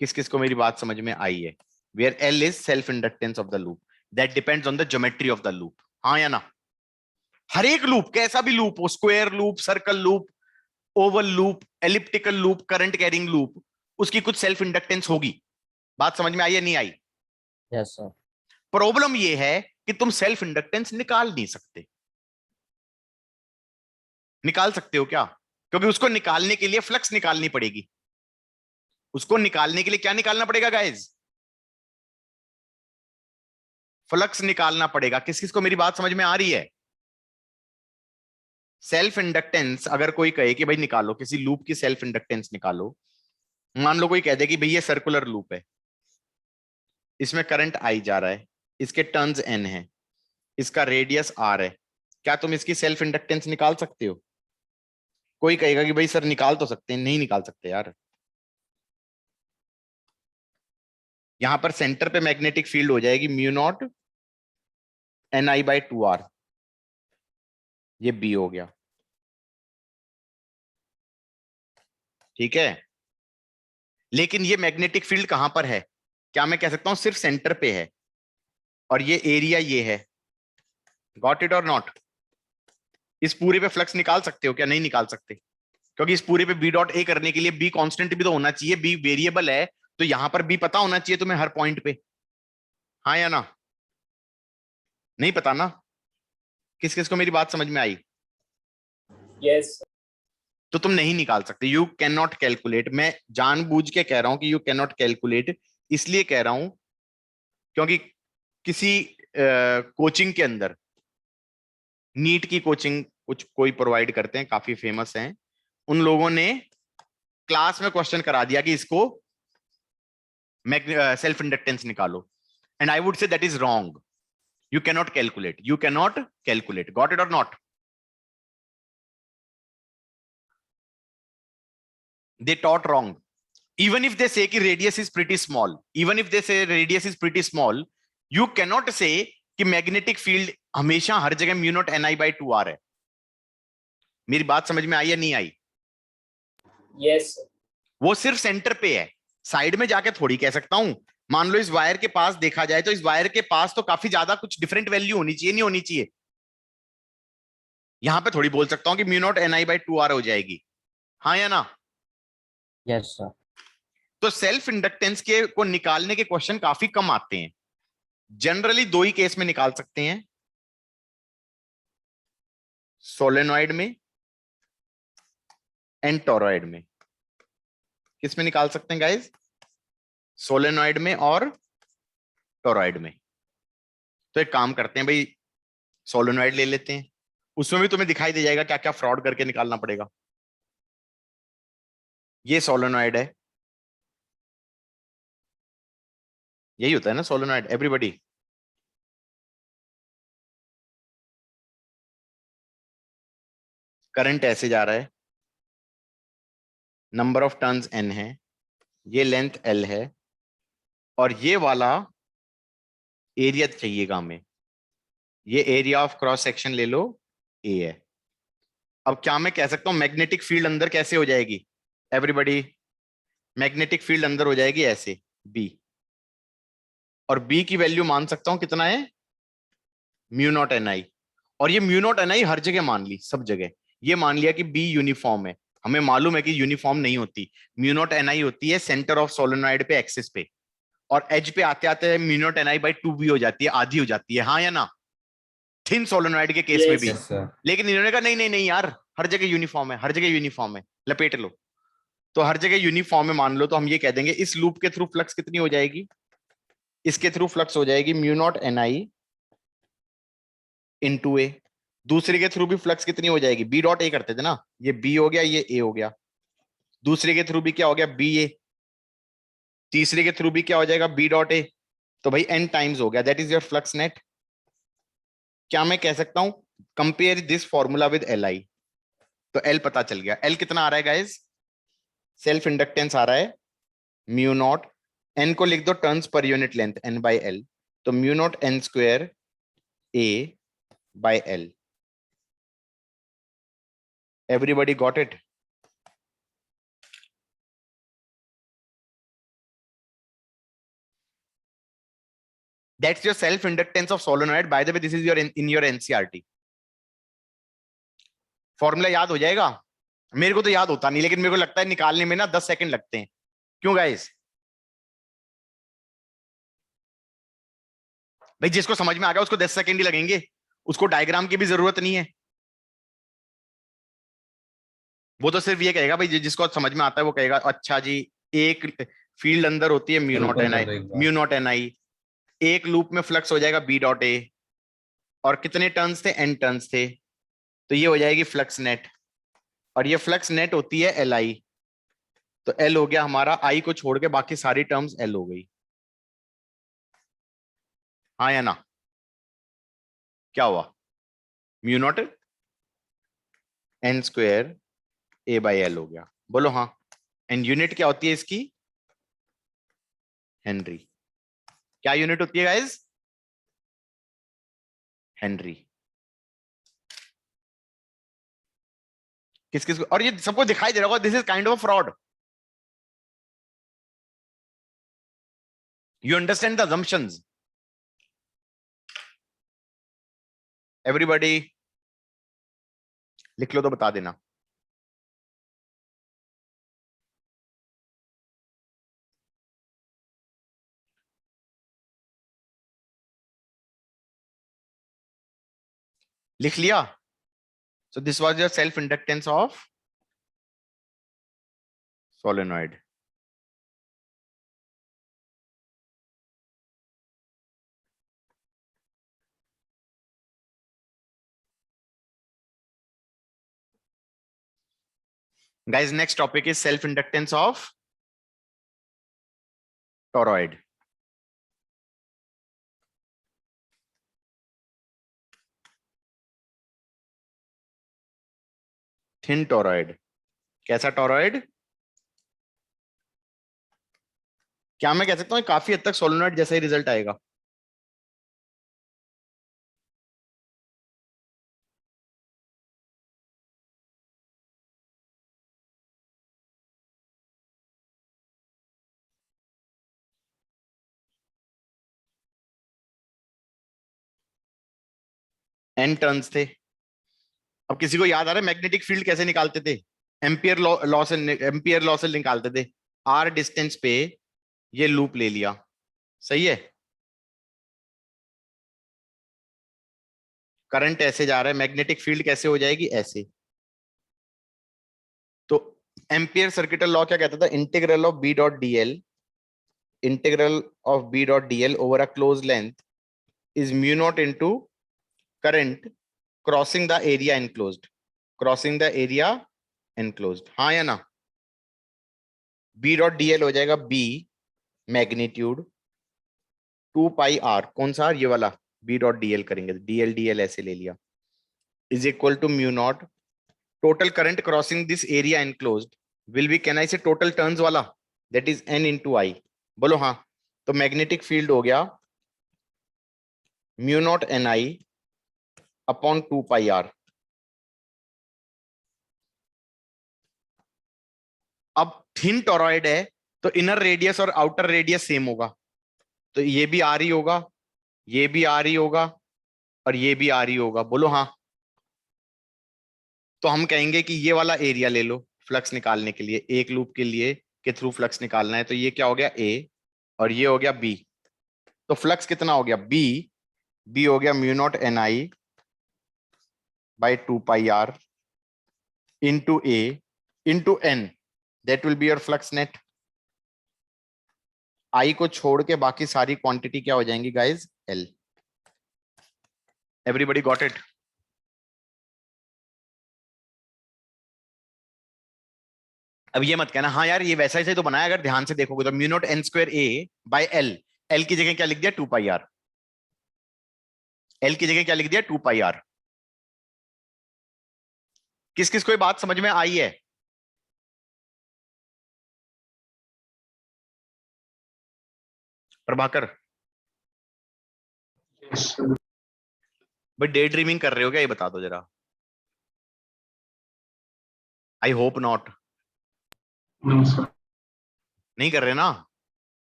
किस किस को मेरी बात समझ में आई है? Where L is self inductance of the loop that depends on the geometry of the loop। हाँ या ना? हर एक लूप, कैसा भी लूप हो, square loop, circle loop, Oval loop, elliptical loop, current carrying loop, उसकी कुछ सेल्फ इंडक्टेंस होगी। बात समझ में आई या नहीं आई? Yes sir. प्रॉब्लम ये है कि तुम सेल्फ इंडक्टेंस निकाल नहीं सकते। निकाल सकते हो क्या? क्योंकि उसको निकालने के लिए फ्लक्स निकालनी पड़ेगी। उसको निकालने के लिए क्या निकालना पड़ेगा गाइज? फ्लक्स निकालना पड़ेगा। किस किस को मेरी बात समझ में आ रही है? सेल्फ इंडक्टेंस अगर कोई कहे कि भाई निकालो, किसी लूप की सेल्फ इंडक्टेंस निकालो, मान लो कोई कह दे कि भाई ये सर्कुलर लूप है, इसमें करंट I जा रहा है, इसके टर्न्स N है, इसका रेडियस R है, क्या तुम इसकी सेल्फ इंडक्टेंस निकाल सकते हो? कोई कहेगा कि भाई सर निकाल तो सकते हैं। नहीं निकाल सकते यार। यहां पर सेंटर पे मैग्नेटिक फील्ड हो जाएगी μ0 Ni/2R। ये B हो गया, ठीक है। लेकिन ये मैग्नेटिक फील्ड कहां पर है? क्या मैं कह सकता हूं सिर्फ सेंटर पे है, और ये एरिया ये है। गॉट इट और नॉट? इस पूरे पे फ्लक्स निकाल सकते हो क्या? नहीं निकाल सकते, क्योंकि इस पूरे पे B.A करने के लिए B कांस्टेंट भी तो होना चाहिए। B वेरिएबल है, तो यहां पर B पता होना चाहिए तुम्हें हर पॉइंट पे, हाँ या ना? नहीं पता ना? किस किस को मेरी बात समझ में आई? यस। तो तुम नहीं निकाल सकते। You can not calculate. मैं जानबूझ के कह रहा हूं कि यू कैन नॉट कैलकुलेट, इसलिए कह रहा हूं क्योंकि किसी कोचिंग के अंदर, नीट की कोचिंग कुछ कोई प्रोवाइड करते हैं, काफी फेमस हैं, उन लोगों ने क्लास में क्वेश्चन करा दिया कि इसको सेल्फ इंडक्टेंस निकालो, and I would say that is wrong. You can not calculate, you can not calculate. Got it और not? They taught wrong. Even if they say कि radius is pretty small, even if they say radius is pretty small, you cannot say कि magnetic field हमेशा हर जगह μ0 Ni/2R है। मेरी बात समझ में आई या नहीं आई? यस। वो सिर्फ सेंटर पे है, साइड में जाके थोड़ी कह सकता हूं। मान लो इस वायर के पास देखा जाए तो इस वायर के पास तो काफी ज्यादा कुछ डिफरेंट वैल्यू होनी चाहिए, नहीं होनी चाहिए? यहां पे थोड़ी बोल सकता हूं कि μ0 Ni/2R हो जाएगी, हाँ या ना? Yes sir. तो सेल्फ इंडक्टेंस के को निकालने के क्वेश्चन काफी कम आते हैं। जनरली दो ही केस में निकाल सकते हैं, सोलेनॉइड में एंड टोरॉइड में। किस में निकाल सकते हैं गाइज? सोलेनॉइड में और टोरॉइड में। तो एक काम करते हैं भाई, सोलेनॉइड ले लेते हैं, उसमें भी तुम्हें दिखाई दे जाएगा क्या क्या फ्रॉड करके निकालना पड़ेगा। ये सोलेनॉइड है, यही होता है ना सोलेनॉइड, एवरीबॉडी? करंट ऐसे जा रहा है, नंबर ऑफ टर्न्स N है, ये लेंथ L है, और ये वाला एरिया चाहिएगा हमें, ये एरिया ऑफ क्रॉस सेक्शन ले लो, ए है। अब क्या मैं कह सकता हूं मैग्नेटिक फील्ड अंदर कैसे हो जाएगी? एवरीबॉडी, मैग्नेटिक फील्ड अंदर हो जाएगी ऐसे, बी, और बी की वैल्यू मान सकता हूं कितना है, म्यू नॉट एन आई। और ये म्यू नॉट एन आई हर जगह मान ली, सब जगह ये मान लिया कि बी यूनिफॉर्म है। हमें मालूम है कि यूनिफॉर्म नहीं होती, म्यू नॉट एन आई होती है सेंटर ऑफ सोलेनॉइड पे, एक्सिस पे, और एज पे आते आते mu naught N I by 2 भी हो जाती है, आधी हो जाती है, हाँ या ना? थिन सोलेनॉइड के केस में भी। Yes, sir. लेकिन इन्होंने कहा नहीं नहीं नहीं यार, हर जगह यूनिफॉर्म है, हर जगह यूनिफॉर्म है, लपेट लो। तो हर जगह यूनिफॉर्म में मान लो, तो हम ये कह देंगे इस लूप के थ्रू फ्लक्स कितनी हो जाएगी, इसके थ्रू फ्लक्स हो जाएगी mu naught N I into A. दूसरे के थ्रू भी फ्लक्स कितनी हो जाएगी, बी डॉट ए करते थे ना, ये बी हो गया, ये ए हो गया। दूसरे के थ्रू भी क्या हो गया, बी ए। तीसरे के थ्रू भी क्या हो जाएगा, बी डॉट ए। तो भाई एन टाइम्स हो गया, that is your flux net. क्या मैं कह सकता हूं compare this formula with L I? तो एल पता चल गया। एल कितना आ रहा है गाइस? सेल्फ इंडक्टेंस आ रहा है म्यू नॉट, एन को लिख दो टर्न्स पर unit length, N by L, तो mu naught N square A by L. Everybody got it? That's your self inductance of solenoid. By the way, this is your in your NCERT. Formula याद हो जाएगा? मेरे को तो याद होता नहीं, लेकिन मेरे को लगता है निकालने में ना 10 सेकंड लगते हैं। क्यों गाइस? भाई जिसको समझ में आ गया उसको 10 सेकंड ही लगेंगे, उसको डायग्राम की भी जरूरत नहीं है। वो तो सिर्फ ये कहेगा भाई, जिसको समझ में आता है वो कहेगा अच्छा जी, एक फील्ड अंदर होती है mu naught N I, mu naught N I, एक लूप में फ्लक्स हो जाएगा बी डॉट ए, और कितने टर्न्स थे, एन टर्न्स थे, तो ये हो जाएगी फ्लक्स नेट, और ये फ्लक्स नेट होती है एल आई। तो एल हो गया हमारा, आई को छोड़ के बाकी सारी टर्म्स एल हो गई, हाँ या ना? क्या हुआ? Mu naught N square A by L हो गया, बोलो हाँ। एंड यूनिट क्या होती है इसकी? हेनरी। क्या यूनिट होती है गाइस? हेनरी। किस किस को, और ये सबको दिखाई दे रहा होगा, this is kind of fraud. You understand the assumptions? Everybody लिख लो तो बता देना। लिख लिया? So this was your self inductance of solenoid. Guys, next topic is self inductance of toroid. Thin toroid. कैसा टोरॉइड? क्या मैं कह सकता हूँ काफी हद तक सोलेनॉइड जैसा ही रिजल्ट आएगा? एन टर्न्स थे। अब किसी को याद आ रहा है मैग्नेटिक फील्ड कैसे निकालते थे? एम्पियर लॉ से निकालते थे। आर डिस्टेंस पे ये लूप ले लिया, सही है? करंट ऐसे जा रहा है, मैग्नेटिक फील्ड कैसे हो जाएगी? ऐसे। तो एम्पियर सर्किटल लॉ क्या कहता था? Integral of B dot d l, integral of B dot d l over a close length is mu naught into current crossing the area enclosed, crossing the area enclosed, हाँ या ना? बी डॉट डीएल हो जाएगा B magnitude 2 pi are, कौन सा? ये वाला B dot d l करेंगे, डीएल डीएल ऐसे ले लिया, is equal to mu naught total current crossing this area enclosed will be, can I say total turns वाला, that is N into I, बोलो हाँ। तो मैग्नेटिक फील्ड हो गया mu naught N I upon 2 pi R. अब thin toroid है तो inner radius और आउटर रेडियस सेम होगा, तो ये भी आर ही होगा, ये भी आर ही होगा, और ये भी आर ही होगा। बोलो हाँ। तो हम कहेंगे कि ये वाला एरिया ले लो फ्लक्स निकालने के लिए, एक लूप के लिए के थ्रू फ्लक्स निकालना है। तो ये क्या हो गया ए, और ये हो गया बी। तो फ्लक्स कितना हो गया बी, बी हो गया mu naught N I by 2 pi R into A into N, that will be your flux net. I को छोड़ के बाकी सारी क्वांटिटी क्या हो जाएंगी guys, L. Everybody got it? अब ये मत कहना हाँ यार ये वैसा ही तो बनाया, अगर ध्यान से देखोगे तो mu naught N square A by L, L की जगह क्या लिख दिया 2 पाई आर, एल की जगह क्या लिख दिया 2 पाई आर। किस किस को ये बात समझ में आई है? प्रभाकर भाई डे ड्रीमिंग कर रहे हो क्या, ये बता दो जरा। I hope not. नहीं कर रहे ना?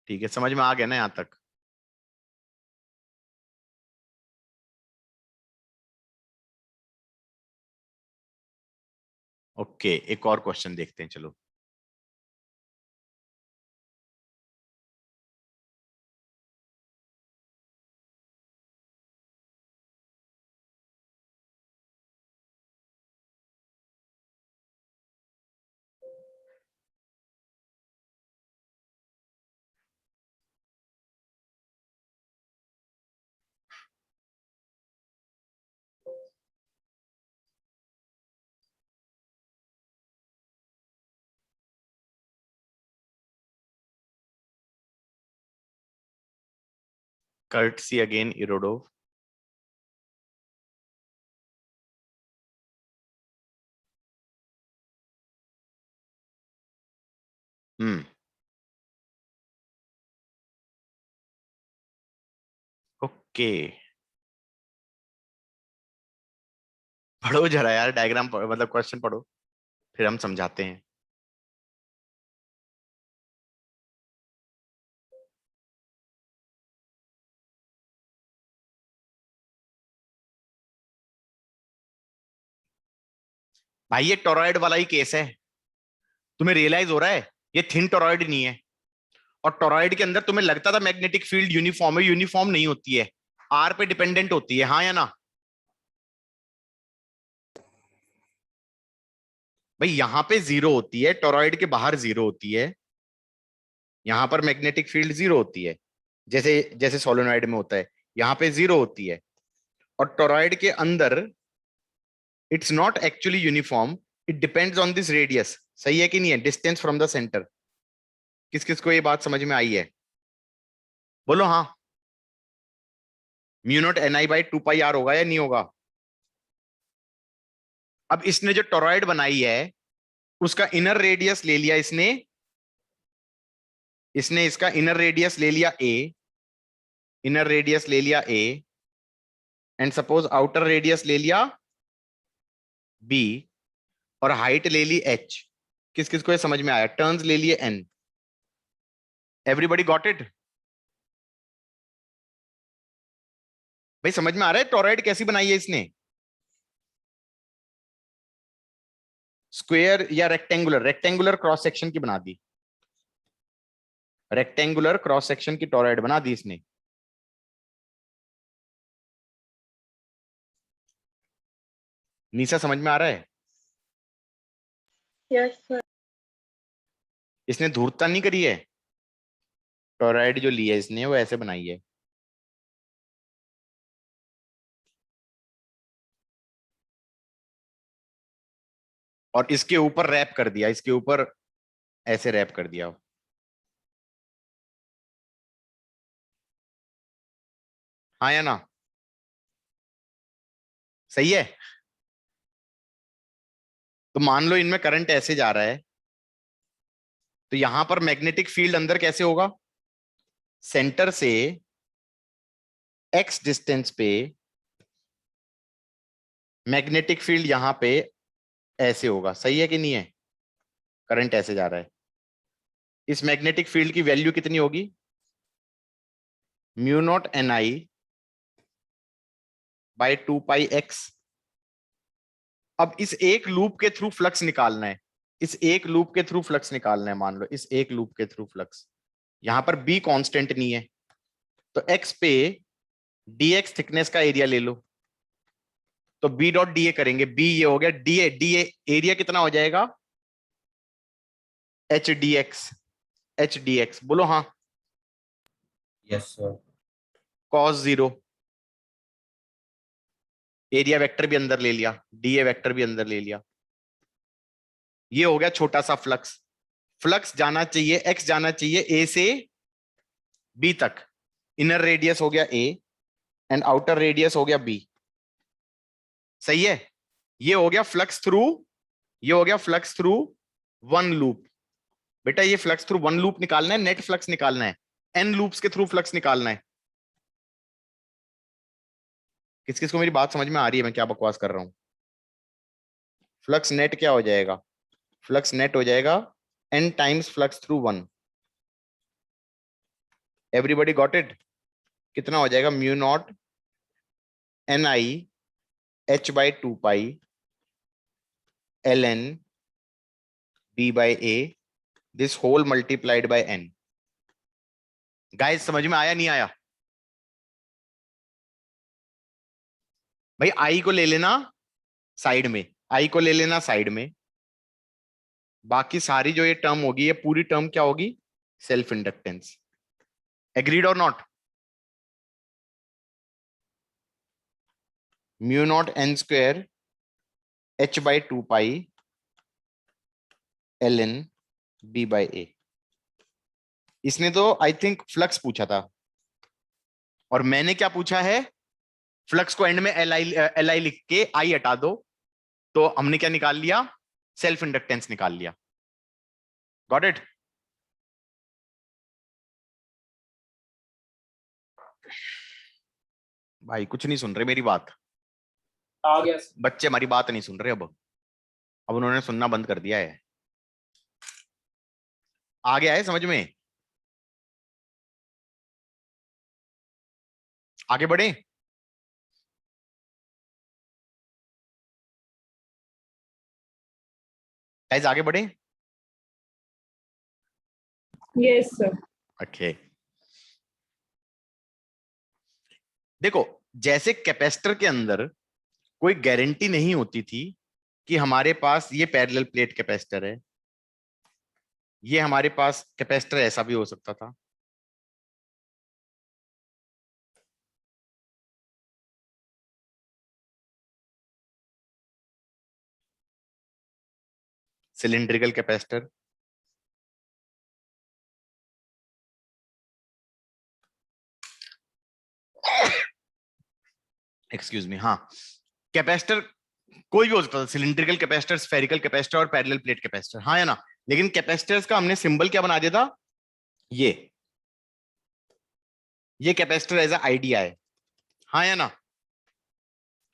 ठीक है, समझ में आ गया ना यहां तक? ओके, एक और क्वेश्चन देखते हैं चलो। Courtesy again, Irodov. ओके, पढ़ो जरा यार डायग्राम, मतलब क्वेश्चन पढ़ो, फिर हम समझाते हैं। भाई ये टोरॉइड वाला ही केस है, तुम्हें रियलाइज हो रहा है ये थिन टोरॉइड नहीं है, और टोरॉइड के अंदर तुम्हें लगता था मैग्नेटिक फील्ड यूनिफॉर्म है, यूनिफॉर्म नहीं होती है, आर पे डिपेंडेंट होती है, हाँ या ना? भाई यहां पे जीरो होती है, टोरॉइड के बाहर जीरो होती है, यहां पर मैग्नेटिक फील्ड जीरो होती है, जैसे जैसे सोलेनॉइड में होता है, यहां पे जीरो होती है। और टोरॉइड के अंदर it's not actually uniform, it depends on this radius. सही है कि नहीं है? Distance from the centre. किस किस को ये बात समझ में आई है? बोलो हाँ। Mu naught N I by 2 pi R होगा या नहीं होगा? अब इसने जो टोरॉइड बनाई है उसका इनर रेडियस ले लिया इसने, इसने इसका इनर रेडियस ले लिया ए, इनर रेडियस ले लिया ए, एंड सपोज आउटर रेडियस ले लिया बी, और हाइट ले ली एच। किस किस को ये समझ में आया? टर्न्स ले लिए एन। Everybody got it? भाई समझ में आ रहा है टोरॉइड कैसी बनाई है इसने? स्क्वायर या रेक्टेंगुलर? रेक्टेंगुलर क्रॉस सेक्शन की बना दी, रेक्टेंगुलर क्रॉस सेक्शन की टोरॉइड बना दी इसने। निशा समझ में आ रहा है? Yes, sir. इसने धूर्तता नहीं करी है, टोरॉइड जो ली है इसने वो ऐसे बनाई है। और इसके ऊपर रैप कर दिया, इसके ऊपर ऐसे रैप कर दिया। हाँ या ना? सही है? तो मान लो इनमें करंट ऐसे जा रहा है, तो यहां पर मैग्नेटिक फील्ड अंदर कैसे होगा? सेंटर से x डिस्टेंस पे मैग्नेटिक फील्ड यहां पे ऐसे होगा, सही है कि नहीं है? करंट ऐसे जा रहा है, इस मैग्नेटिक फील्ड की वैल्यू कितनी होगी? Mu naught N I by 2 pi x। अब इस एक लूप के थ्रू फ्लक्स निकालना है, इस एक लूप के थ्रू फ्लक्स निकालना है। मान लो इस एक लूप के थ्रू फ्लक्स, यहां पर b कांस्टेंट नहीं है, तो x पे dx थिकनेस का एरिया ले लो, तो b डॉट डी ए करेंगे, b ये हो गया डी ए एरिया कितना हो जाएगा? एच डी एक्स बोलो हाँ। Yes, sir. cos 0, area vector भी अंदर ले लिया, डी ए वेक्टर भी अंदर ले लिया। ये हो गया छोटा सा फ्लक्स। फ्लक्स जाना चाहिए, एक्स जाना चाहिए ए से बी तक। इनर रेडियस हो गया ए एंड आउटर रेडियस हो गया बी, सही है? ये हो गया फ्लक्स थ्रू, ये हो गया फ्लक्स थ्रू वन लूप। बेटा ये फ्लक्स थ्रू वन लूप निकालना है, नेट फ्लक्स निकालना है, एन लूप्स के थ्रू फ्लक्स निकालना है। किस किस को मेरी बात समझ में आ रही है मैं क्या बकवास कर रहा हूं? फ्लक्स नेट क्या हो जाएगा? फ्लक्स नेट हो जाएगा n times flux through one. Everybody got it? कितना हो जाएगा? Mu naught N I h by 2 pi ln b by a, this whole multiplied by n। Guys समझ में आया नहीं आया? भाई आई को ले लेना साइड में, आई को ले लेना साइड में, बाकी सारी जो ये टर्म होगी, ये पूरी टर्म क्या होगी? Self inductance. Agreed or not? Mu naught N square h by 2 pi ln b by a। इसने तो आई थिंक फ्लक्स पूछा था, और मैंने क्या पूछा है? फ्लक्स को एंड में एल आई लिख के आई हटा दो, तो हमने क्या निकाल लिया? सेल्फ इंडक्टेंस निकाल लिया। Got it? भाई कुछ नहीं सुन रहे मेरी बात, आ गया sir. बच्चे हमारी बात नहीं सुन रहे। अब उन्होंने सुनना बंद कर दिया है। आ गया है समझ में? आगे बढ़े? गाइस आगे बढ़े? Yes, sir. ओके देखो, जैसे कैपेसिटर के अंदर कोई गारंटी नहीं होती थी कि हमारे पास ये पैरेलल प्लेट कैपेसिटर है, ये हमारे पास कैपेसिटर ऐसा भी हो सकता था। सिलिंड्रिकल कैपेसिटर, एक्सक्यूज मी, हाँ कैपेसिटर कोई भी हो सकता था, सिलिंड्रिकल कैपेसिटर, स्फेरिकल कैपेसिटर और पैरेलल प्लेट कैपेसिटर, हाँ या ना? लेकिन कैपेसिटर्स का हमने सिंबल क्या बना दिया था? ये कैपेसिटर एज अ आइडिया है, हाँ या ना?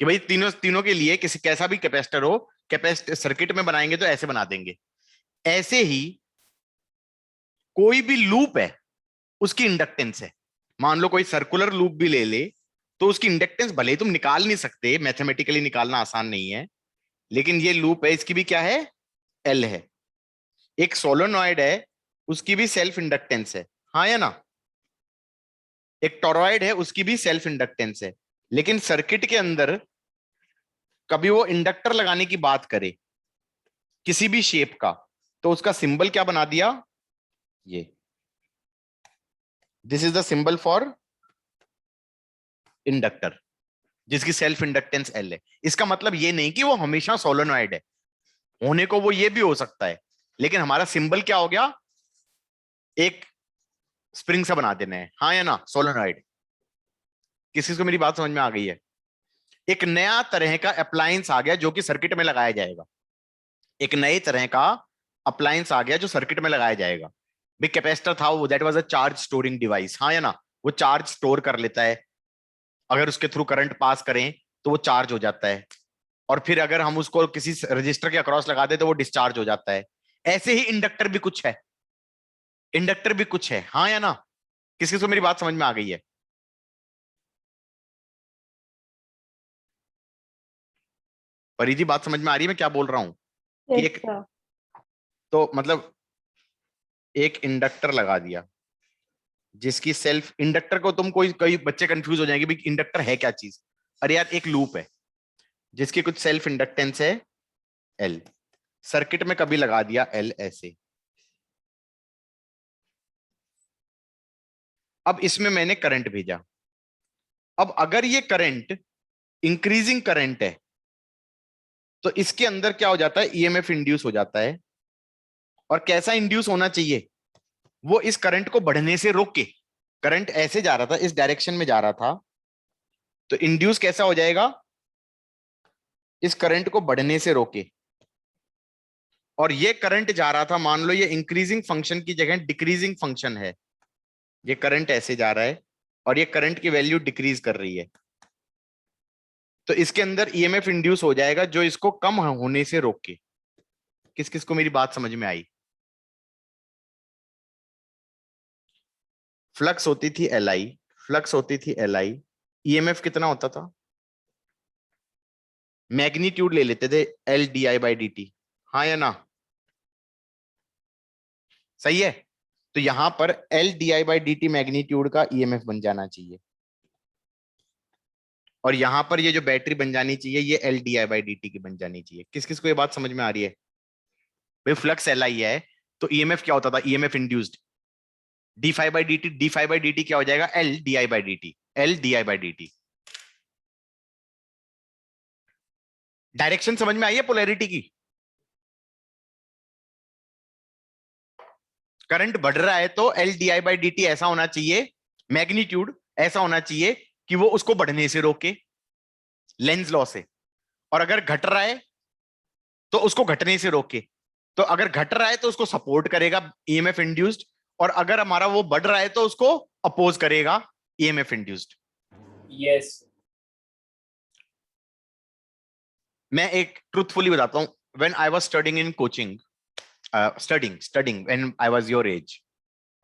कि भाई तीनों के लिए किसी कैसा भी कैपेसिटर हो, कैपेसिटर सर्किट में बनाएंगे तो ऐसे बना देंगे। ऐसे ही कोई भी लूप है उसकी इंडक्टेंस है। मान लो कोई सर्कुलर लूप भी ले ले, तो उसकी इंडक्टेंस भले ही तुम निकाल नहीं सकते, मैथमेटिकली निकालना आसान नहीं है, लेकिन ये लूप है, इसकी भी क्या है? एल है। एक सोलेनॉइड है, उसकी भी सेल्फ इंडक्टेंस है, हाँ या ना? एक टोरॉइड है, उसकी भी सेल्फ इंडक्टेंस है। लेकिन सर्किट के अंदर कभी वो इंडक्टर लगाने की बात करे किसी भी शेप का, तो उसका सिंबल क्या बना दिया? ये, this is the symbol for inductor, जिसकी सेल्फ इंडक्टेंस एल है। इसका मतलब ये नहीं कि वो हमेशा सोलेनॉइड है, होने को वो ये भी हो सकता है, लेकिन हमारा सिंबल क्या हो गया? एक स्प्रिंग से बना देना है, हाँ या ना? सोलेनॉइड। किसी को मेरी बात समझ में आ गई है? एक नया तरह का अप्लायंस आ गया जो कि सर्किट में लगाया जाएगा। एक नए तरह का अप्लायंस आ गया जो सर्किट में लगाया जाएगा। भाई कैपेसिटर था वो, that was a charge storing device, हाँ या ना? वो चार्ज स्टोर कर लेता है, अगर उसके थ्रू करंट पास करें तो वो चार्ज हो जाता है, और फिर अगर हम उसको किसी रजिस्टर के अक्रॉस लगा दे तो वो डिस्चार्ज हो जाता है। ऐसे ही इंडक्टर भी कुछ है, इंडक्टर भी कुछ है, हाँ या ना? किसी को मेरी बात समझ में आ गई है? परिधि बात समझ में आ रही है मैं क्या बोल रहा हूं? कि Yes, एक, sir. तो मतलब एक इंडक्टर लगा दिया जिसकी सेल्फ, इंडक्टर को तुम कोई कई बच्चे कंफ्यूज हो जाएंगे भाई इंडक्टर है क्या चीज। अरे यार एक लूप है जिसकी कुछ सेल्फ इंडक्टेंस है एल, सर्किट में कभी लगा दिया एल ऐसे। अब इसमें मैंने करंट भेजा, अब अगर ये करंट इंक्रीजिंग करंट है तो इसके अंदर क्या हो जाता है, ईएमएफ इंड्यूस हो जाता है। और कैसा इंड्यूस होना चाहिए, वो इस करंट को बढ़ने से रोक के, करंट ऐसे जा रहा था, इस डायरेक्शन में जा रहा था, तो इंड्यूस कैसा हो जाएगा, इस करंट को बढ़ने से रोके। और ये करंट जा रहा था, मान लो ये इंक्रीजिंग फंक्शन की जगह डिक्रीजिंग फंक्शन है, ये करंट ऐसे जा रहा है और ये करंट की वैल्यू डिक्रीज कर रही है, तो इसके अंदर ईएमएफ इंड्यूस हो जाएगा जो इसको कम होने से रोके। किस किस को मेरी बात समझ में आई? फ्लक्स होती थी एल आई, फ्लक्स होती थी एल आई, ईएमएफ कितना होता था, मैग्नीट्यूड ले लेते थे L D I by D T, हाँ या ना? सही है। तो यहां पर L D I by D T magnitude का ईएमएफ बन जाना चाहिए, और यहां पर ये जो बैटरी बन जानी चाहिए ये L D I by D T की बन जानी चाहिए। किस किस को ये बात समझ में आ रही है? भाई फ्लक्स एल आई है तो ईएमएफ क्या होता था, EMF induced D five by D T, D five by D T क्या हो जाएगा, L D I by D T, L D I by D T. Direction समझ में आई है पोलैरिटी की? करंट बढ़ रहा है तो L D I by D T ऐसा होना चाहिए, मैग्नीट्यूड ऐसा होना चाहिए कि वो उसको बढ़ने से रोके लेंस लॉ से, और अगर घट रहा है तो उसको घटने से रोके। तो अगर घट रहा है तो उसको सपोर्ट करेगा ईएमएफ इंड्यूस्ड, और अगर हमारा वो बढ़ रहा है तो उसको अपोज करेगा ईएमएफ इंड्यूस्ड। Yes. मैं एक ट्रूथफुली बताता हूं, when I was studying in coaching, studying when I was your age,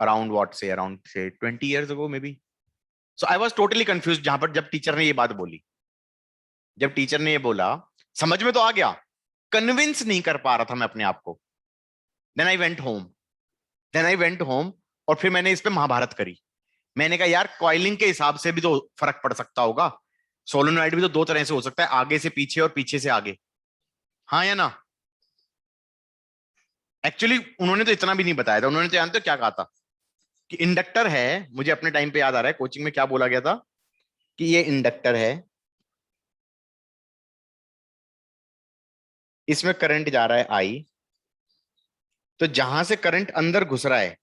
around what say around say 20 years ago maybe, so I was totally confused जहां पर जब टीचर ने ये बात बोली, जब टीचर ने ये बोला समझ में तो आ गया, कन्विंस नहीं कर पा रहा था मैं अपने आप को। देन आई वेंट होम, और फिर मैंने इस पे महाभारत करी। मैंने कहा यार कॉइलिंग के हिसाब से भी तो फर्क पड़ सकता होगा, सोलेनॉइड भी तो दो तरह से हो सकता है, आगे से पीछे और पीछे से आगे, हाँ या ना? एक्चुअली उन्होंने तो इतना भी नहीं बताया था, उन्होंने तो जानते हो क्या कहा था कि इंडक्टर है, मुझे अपने टाइम पे याद आ रहा है कोचिंग में क्या बोला गया था कि ये इंडक्टर है, इसमें करंट जा रहा है आई, तो जहां से करंट अंदर घुस रहा है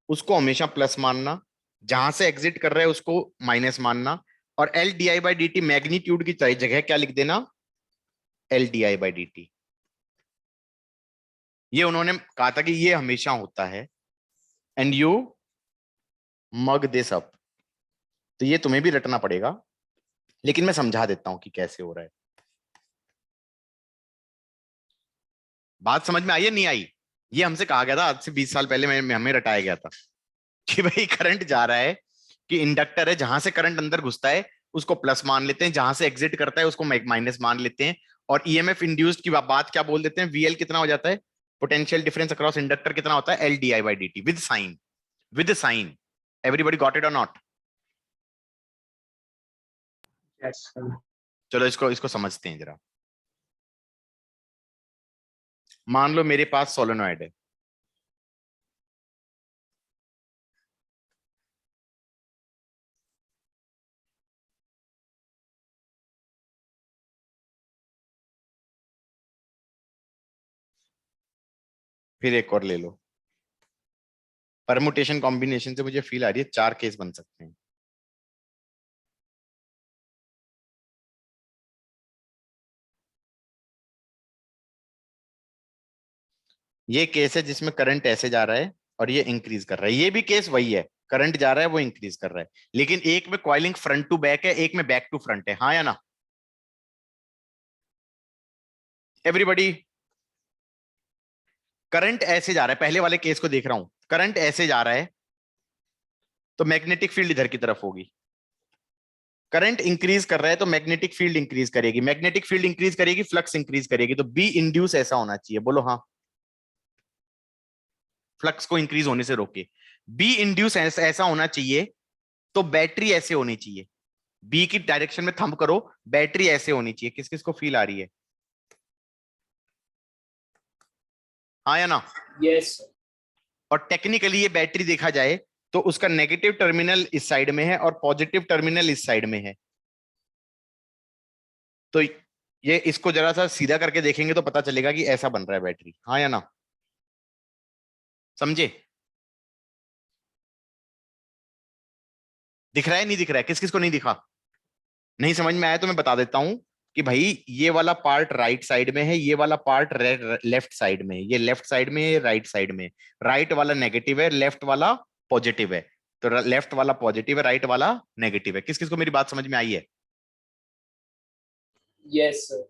उसको हमेशा प्लस मानना, जहां से एग्जिट कर रहा है उसको माइनस मानना, और L D I by D T magnitude की जगह क्या लिख देना, L D I by D T. ये उन्होंने कहा था कि ये हमेशा होता है, and you mug this up. तो ये तुम्हें भी रटना पड़ेगा, लेकिन मैं समझा देता हूं कि कैसे हो रहा है। बात समझ में आई या नहीं आई? ये हमसे कहा गया था आज से 20 साल पहले, हमें रटाया गया था कि भाई करंट जा रहा है, कि इंडक्टर है, जहां से करंट अंदर घुसता है उसको प्लस मान लेते हैं, जहां से एग्जिट करता है उसको माइनस मान लेते हैं, और ईएमएफ इंड्यूस्ड की बात क्या बोल देते हैं, वीएल कितना हो जाता है, पोटेंशियल डिफरेंस अक्रॉस इंडक्टर कितना होता है, L D I by D t with sign, with sign. Everybody got it और नॉट? Yes, sir. चलो इसको इसको समझते हैं जरा। मान लो मेरे पास सोलेनॉइड है, फिर एक और ले लो, परमुटेशन कॉम्बिनेशन से मुझे फील आ रही है 4 केस बन सकते हैं। ये केस है जिसमें करंट ऐसे जा रहा है और ये इंक्रीज कर रहा है, ये भी केस वही है, करंट जा रहा है वो इंक्रीज कर रहा है, लेकिन एक में कॉइलिंग फ्रंट टू बैक है, एक में बैक टू फ्रंट है, हाँ या ना एवरीबॉडी? करंट ऐसे जा रहा है, पहले वाले केस को देख रहा हूं, करंट ऐसे जा रहा है तो मैग्नेटिक फील्ड इधर की तरफ होगी, करंट इंक्रीज कर रहा है तो मैग्नेटिक फील्ड इंक्रीज करेगी, मैग्नेटिक फील्ड इंक्रीज करेगी, फ्लक्स इंक्रीज करेगी, तो बी इंड्यूस ऐसा होना चाहिए, बोलो हाँ, फ्लक्स को इंक्रीज होने से रोके। बी इंड्यूस ऐसा होना चाहिए तो बैटरी ऐसे होनी चाहिए, बी की डायरेक्शन में थंब करो, बैटरी ऐसे होनी चाहिए, किस किस को फील आ रही है, हाँ या ना? Yes. और टेक्निकली ये बैटरी देखा जाए तो उसका नेगेटिव टर्मिनल इस साइड में है और पॉजिटिव टर्मिनल इस साइड में है, तो ये इसको जरा सा सीधा करके देखेंगे तो पता चलेगा कि ऐसा बन रहा है बैटरी, हाँ या ना? समझे? दिख रहा है नहीं दिख रहा है, किस किस को नहीं दिखा? नहीं समझ में आया तो मैं बता देता हूं कि भाई ये वाला पार्ट राइट साइड में है, ये वाला पार्ट लेफ्ट साइड में है, ये लेफ्ट साइड में है, ये राइट साइड में है, राइट वाला नेगेटिव है, लेफ्ट वाला पॉजिटिव है, तो लेफ्ट वाला पॉजिटिव है, राइट वाला नेगेटिव है, किस किस को मेरी बात समझ में आई है? Yes, sir.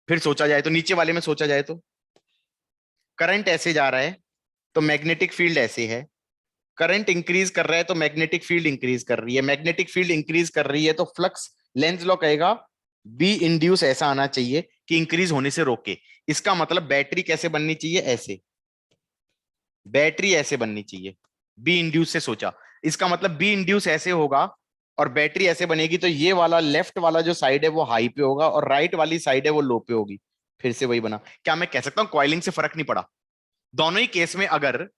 फिर सोचा जाए तो नीचे वाले में सोचा जाए तो करंट ऐसे जा रहा है तो मैग्नेटिक फील्ड ऐसे है, करंट इंक्रीज कर रहा है तो मैग्नेटिक फील्ड इंक्रीज कर रही है, मैग्नेटिक फील्ड इंक्रीज कर रही है तो फ्लक्स, लेंज लॉ कहेगा बी इंड्यूस ऐसा आना चाहिए कि इंक्रीज होने से रोके, इसका मतलब बैटरी कैसे बननी चाहिए, ऐसे, बैटरी ऐसे बननी चाहिए, बी इंड्यूस से सोचा, इसका मतलब बी इंड्यूस ऐसे होगा और बैटरी ऐसे बनेगी, तो ये वाला लेफ्ट वाला जो साइड है वो हाई पे होगा और राइट वाली साइड है वो लो पे होगी, फिर से वही बना। क्या मैं कह सकता हूं कॉइलिंग से फर्क नहीं पड़ा? दोनों ही केस में अगर,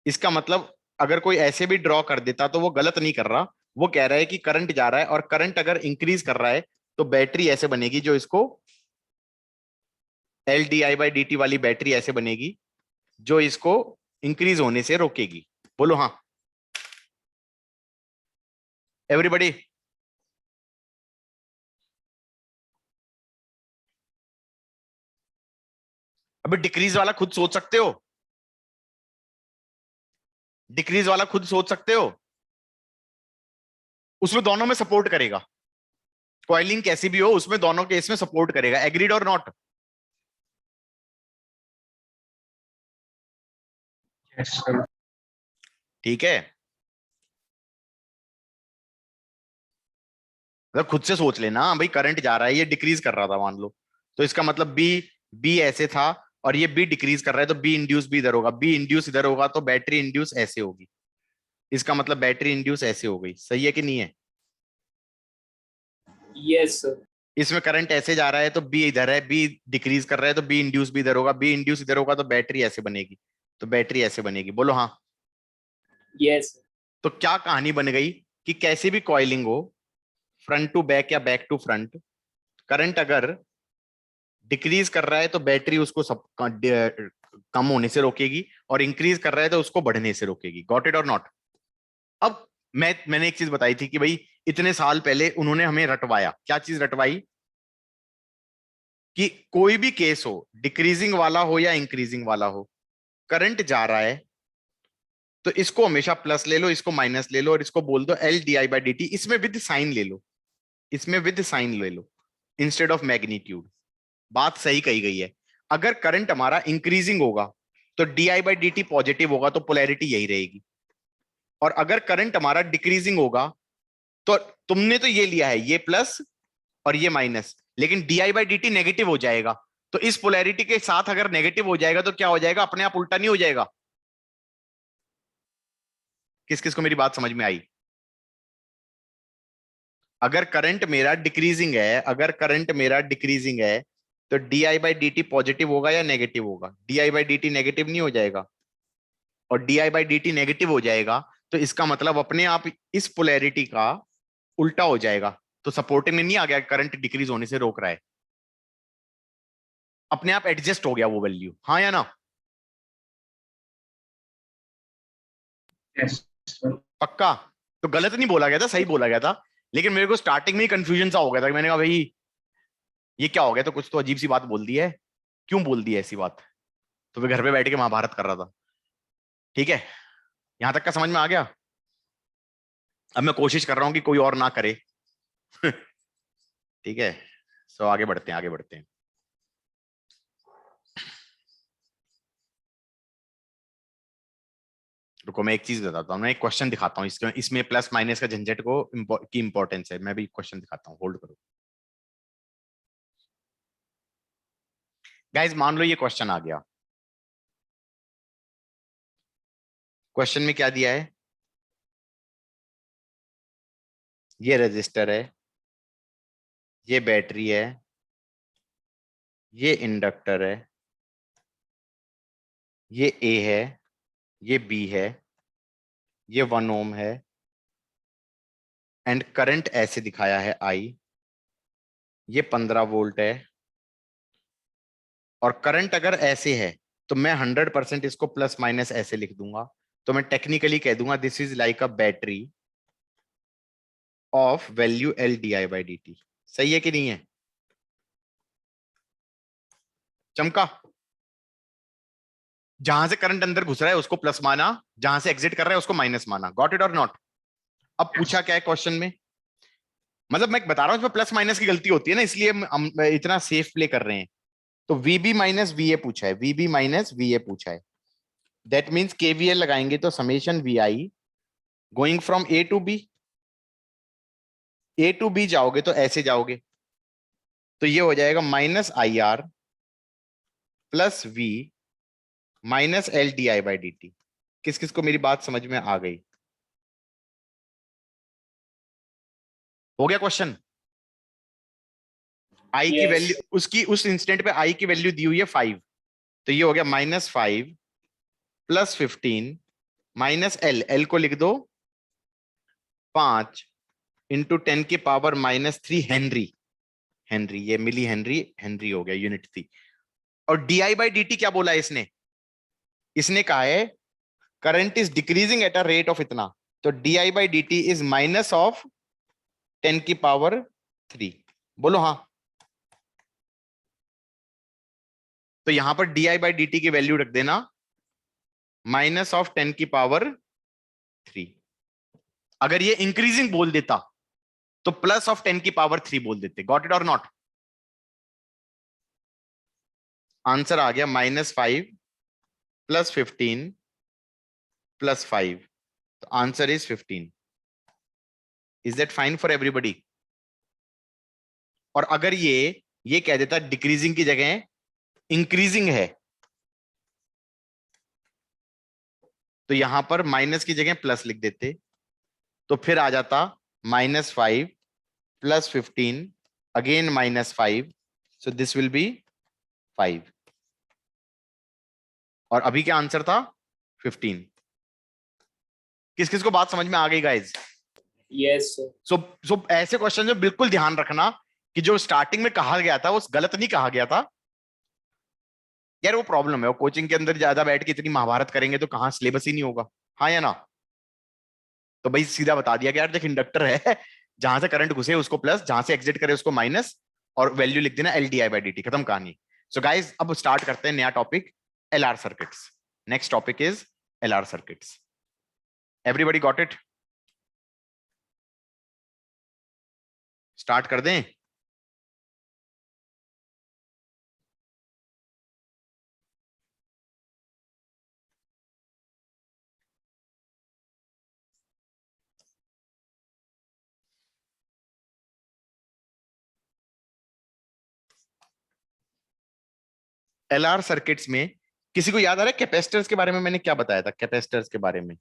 इसका मतलब अगर कोई ऐसे भी ड्रॉ कर देता तो वो गलत नहीं कर रहा, वो कह रहा है कि करंट जा रहा है और करंट अगर इंक्रीज कर रहा है तो बैटरी ऐसे बनेगी, जो इसको L D I by D T वाली बैटरी ऐसे बनेगी जो इसको इंक्रीज होने से रोकेगी, बोलो हाँ एवरीबॉडी? अभी डिक्रीज वाला खुद सोच सकते हो, डिक्रीज वाला खुद सोच सकते हो, उसमें दोनों में सपोर्ट करेगा, कॉइलिंग कैसी भी हो उसमें दोनों केस में सपोर्ट करेगा, agreed or not? Yes, sir. ठीक है, मतलब खुद से सोच लेना भाई, करंट जा रहा है, ये डिक्रीज कर रहा था मान लो, तो इसका मतलब बी, बी ऐसे था और ये बी डिक्रीज कर रहा है तो बी इंड्यूस भी इधर होगा, बी इंड्यूस इधर होगा तो बैटरी इंड्यूस ऐसे होगी, इसका मतलब बैटरी इंड्यूस ऐसे हो गई, सही है कि नहीं है? Yes, sir. इसमें करंट ऐसे जा रहा है तो बी इधर है, बी डिक्रीज कर रहा है तो बी इंड्यूस भी इधर होगा, बी इंड्यूस इधर होगा तो बैटरी ऐसे बनेगी, तो बैटरी ऐसे बनेगी, बोलो हाँ। Yes. तो क्या कहानी बन गई कि कैसे भी कॉइलिंग हो, फ्रंट टू बैक या बैक टू फ्रंट, करंट अगर डिक्रीज कर रहा है तो बैटरी उसको सब कम होने से रोकेगी और इंक्रीज कर रहा है तो उसको बढ़ने से रोकेगी, गॉट इट और नॉट? अब मैंने एक चीज बताई थी कि भाई इतने साल पहले उन्होंने हमें रटवाया, क्या चीज रटवाई? कि कोई भी केस हो, डिक्रीजिंग वाला हो या इंक्रीजिंग वाला हो, करंट जा रहा है तो इसको हमेशा प्लस ले लो, इसको माइनस ले लो और इसको बोल दो L D I by D T, इसमें विद साइन ले लो, इसमें विद साइन ले लो इंस्टेड ऑफ मैग्नीट्यूड। बात सही कही गई है, अगर करंट हमारा इंक्रीजिंग होगा तो D I by D T positive होगा तो पोलैरिटी यही रहेगी, और अगर करंट हमारा डिक्रीजिंग होगा तो तुमने तो ये लिया है ये प्लस और ये माइनस, लेकिन D I by D T negative हो जाएगा, तो इस पोलैरिटी के साथ अगर नेगेटिव हो जाएगा तो क्या हो जाएगा, अपने आप उल्टा नहीं हो जाएगा? किस किस को मेरी बात समझ में आई? अगर करंट मेरा डिक्रीजिंग है, अगर करंट मेरा डिक्रीजिंग है तो D I by D T positive होगा या नेगेटिव होगा? D I by D T negative नहीं हो जाएगा, और D I by D T negative हो जाएगा तो इसका मतलब अपने आप इस पोलैरिटी का उल्टा हो जाएगा, तो सपोर्टिंग में नहीं आ गया, करंट डिक्रीज होने से रोक रहा है, अपने आप एडजस्ट हो गया वो वैल्यू, हाँ या ना? Yes, sir. पक्का? तो गलत नहीं बोला गया था, सही बोला गया था, लेकिन मेरे को स्टार्टिंग में ही कंफ्यूजन सा हो गया था, मैंने कहा भाई ये क्या हो गया, तो कुछ तो अजीब सी बात बोल दी है, क्यों बोल दी है ऐसी बात? तो मैं घर पे बैठ के महाभारत कर रहा था, ठीक है। यहां तक का समझ में आ गया? अब मैं कोशिश कर रहा हूं कि कोई और ना करे। ठीक है, सो आगे बढ़ते हैं, आगे बढ़ते हैं। रुको मैं एक चीज बताता हूँ, मैं एक क्वेश्चन दिखाता हूँ, इसमें प्लस माइनस का झंझट की इंपॉर्टेंस है। मैं भी क्वेश्चन दिखाता हूँ, होल्ड करो गाइज। मान लो ये क्वेश्चन आ गया। क्वेश्चन में क्या दिया है? ये रजिस्टर है, ये बैटरी है, ये इंडक्टर है, ये ए है, ये बी है, ये 1 ओम है, एंड करंट ऐसे दिखाया है आई, ये 15 वोल्ट है। और करंट अगर ऐसे है तो मैं 100% इसको प्लस माइनस ऐसे लिख दूंगा। तो मैं टेक्निकली कह दूंगा this is like a battery of value L D I by D T. सही है कि नहीं है? चमका? जहां से करंट अंदर घुस रहा है उसको प्लस माना, जहां से एग्जिट कर रहा है उसको माइनस माना। गॉट इट और नॉट? अब पूछा क्या है क्वेश्चन में, मतलब मैं बता रहा हूं इसमें प्लस माइनस की गलती होती है ना, इसलिए हम इतना सेफ प्ले कर रहे हैं। तो वीबी माइनस वी ए पूछा है, वीबी माइनस वी ए पूछा है। दैट मीन्स केवीएल लगाएंगे तो summation V I going from A to B, A to B जाओगे तो ऐसे जाओगे, तो ये हो जाएगा minus I R plus V minus L D I by D t. किस किस को मेरी बात समझ में आ गई? हो गया क्वेश्चन? आई की Yes. वैल्यू उसकी उस इंस्टेंट पे आई की वैल्यू दी हुई है 5, तो ये हो गया -5 प्लस 15 माइनस एल, एल को लिख दो 5 इंटू 10 की पावर -3 हेनरी। हेनरी ये मिली हेनरी, हेनरी हो गया, यूनिट थी। और D I by D T क्या बोला है इसने? इसने कहा है current is decreasing at a rate of इतना, तो D I by D t is minus of 10 की पावर 3। बोलो हाँ। तो यहां पर D I by D T की वैल्यू रख देना माइनस ऑफ 10 की पावर 3। अगर ये इंक्रीजिंग बोल देता तो प्लस ऑफ 10 की पावर 3 बोल देते। गॉट इट और नॉट? आंसर आ गया -5 प्लस 15 प्लस 5, तो answer is 15। Is that fine for everybody? और अगर ये कह देता डिक्रीजिंग की जगह इंक्रीजिंग है, तो यहां पर माइनस की जगह प्लस लिख देते, तो फिर आ जाता -5 plus 15 again -5, so this will B 5। और अभी क्या आंसर था? 15। किस किस को बात समझ में आ गई गाइज? Yes, sir. सो ऐसे क्वेश्चन में बिल्कुल ध्यान रखना कि जो स्टार्टिंग में कहा गया था वो गलत नहीं कहा गया था यार। वो प्रॉब्लम है, वो कोचिंग के अंदर ज्यादा बैठ के इतनी महाभारत करेंगे तो कहाँ सिलेबस ही नहीं होगा, हाँ या ना? तो भाई सीधा बता दिया कि यार देख इंडक्टर है, जहां से करंट घुसे उसको प्लस, जहां से एग्जिट करे उसको माइनस, और वैल्यू लिख देना L D I by D T, खत्म कहानी। सो गाइज अब स्टार्ट करते हैं नया topic, L R circuits. Next topic is L R circuits. Everybody got it? Start कर दें? एलआर सर्किट्स में किसी को याद आ रहा है कैपेसिटर्स के बारे में मैंने क्या बताया था? कैपेसिटर्स के बारे में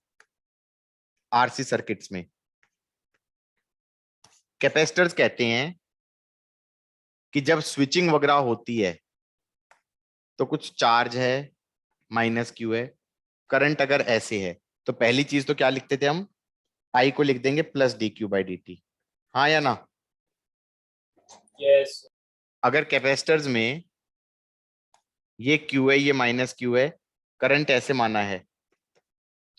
आरसी सर्किट्स में कैपेसिटर्स कहते हैं कि जब स्विचिंग वगैरह होती है तो कुछ चार्ज है, माइनस क्यू है, करंट अगर ऐसे है तो पहली चीज तो क्या लिखते थे हम? आई को लिख देंगे plus D Q by D T, हाँ या ना? Yes. अगर कैपेसिटर्स में ये क्यू है, ये माइनस क्यू है, करंट ऐसे माना है,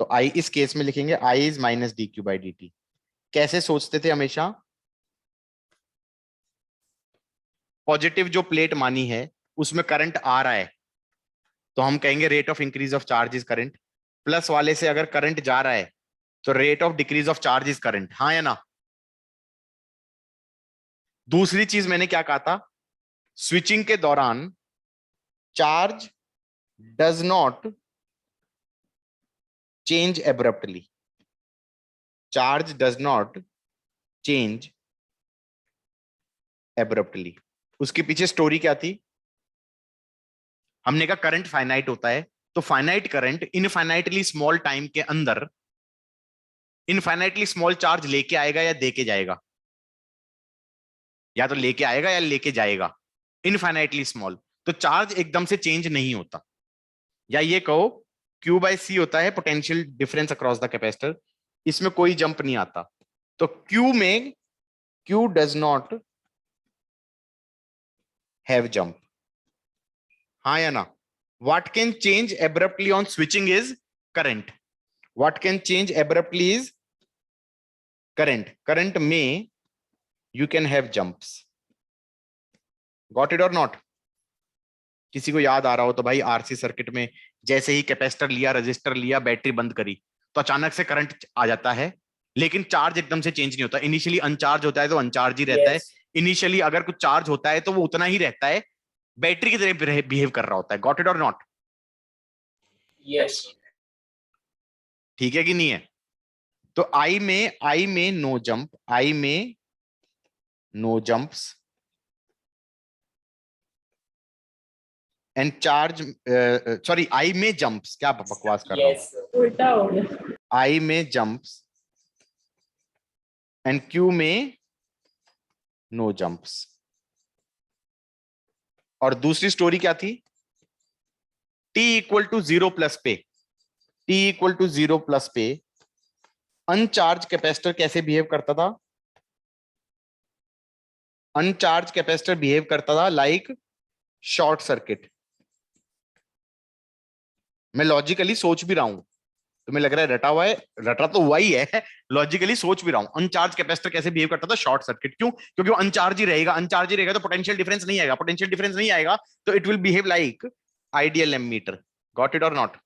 तो आई इस केस में लिखेंगे I is minus D Q by D T. कैसे सोचते थे हमेशा? पॉजिटिव जो प्लेट मानी है उसमें करंट आ रहा है, तो हम कहेंगे rate of increase of charge is current. Plus वाले से अगर करंट जा रहा है तो rate of decrease of charge is current, हाँ या ना? दूसरी चीज मैंने क्या कहा था, स्विचिंग के दौरान charge does not change abruptly, charge does not change abruptly. उसके पीछे स्टोरी क्या थी? हमने कहा करंट फाइनाइट होता है, तो finite current infinitely small time के अंदर इनफाइनाइटली स्मॉल चार्ज लेके आएगा या दे के जाएगा? या तो लेके आएगा या लेके जाएगा, इनफाइनाइटली स्मॉल। तो चार्ज एकदम से चेंज नहीं होता, या ये कहो Q बाय C होता है potential difference across the capacitor, इसमें कोई जंप नहीं आता। तो Q does not have jump, हाँ या ना? What can change abruptly on switching is current. What can change abruptly is current. Current में you can have jumps. Got it or not? किसी को याद आ रहा हो तो भाई आरसी सर्किट में जैसे ही कैपेसिटर लिया, रजिस्टर लिया, बैटरी बंद करी तो अचानक से करंट आ जाता है, लेकिन चार्ज एकदम से चेंज नहीं होता। इनिशियली अनचार्ज होता है तो अनचार्ज ही रहता है, इनिशियली अगर कुछ चार्ज होता है तो वो उतना ही रहता है, बैटरी की तरह बिहेव कर रहा होता है। गॉट इट और नॉट? Yes. ठीक है कि नहीं है? तो आई में नो जंप, आई में no jumps and charge, sorry I में जंप्स, क्या बकवास कर रहा हूं, Yes, sir. उल्टा हो गया। आई में जंप्स एंड क्यू में नो जंप्स। और दूसरी स्टोरी क्या थी? T इक्वल टू 0 प्लस पे, T इक्वल टू 0 प्लस पे अनचार्ज कैपेसिटर कैसे बिहेव करता था? अनचार्ज कैपेसिटर बिहेव करता था लाइक शॉर्ट सर्किट। मैं लॉजिकली सोच भी रहा हूं, तुम्हें लग रहा है रटा हुआ है, रटा तो हुआ ही है, लॉजिकली सोच भी रहा हूं। अनचार्ज कैपेसिटर कैसे बिहेव करता था? Short circuit. क्यों? क्योंकि वो अनचार्ज ही रहेगा, अनचार्ज ही रहेगा तो पोटेंशियल डिफरेंस नहीं आएगा, पोटेंशियल डिफरेंस नहीं आएगा तो it will behave like ideal ammeter. Got it और नॉट?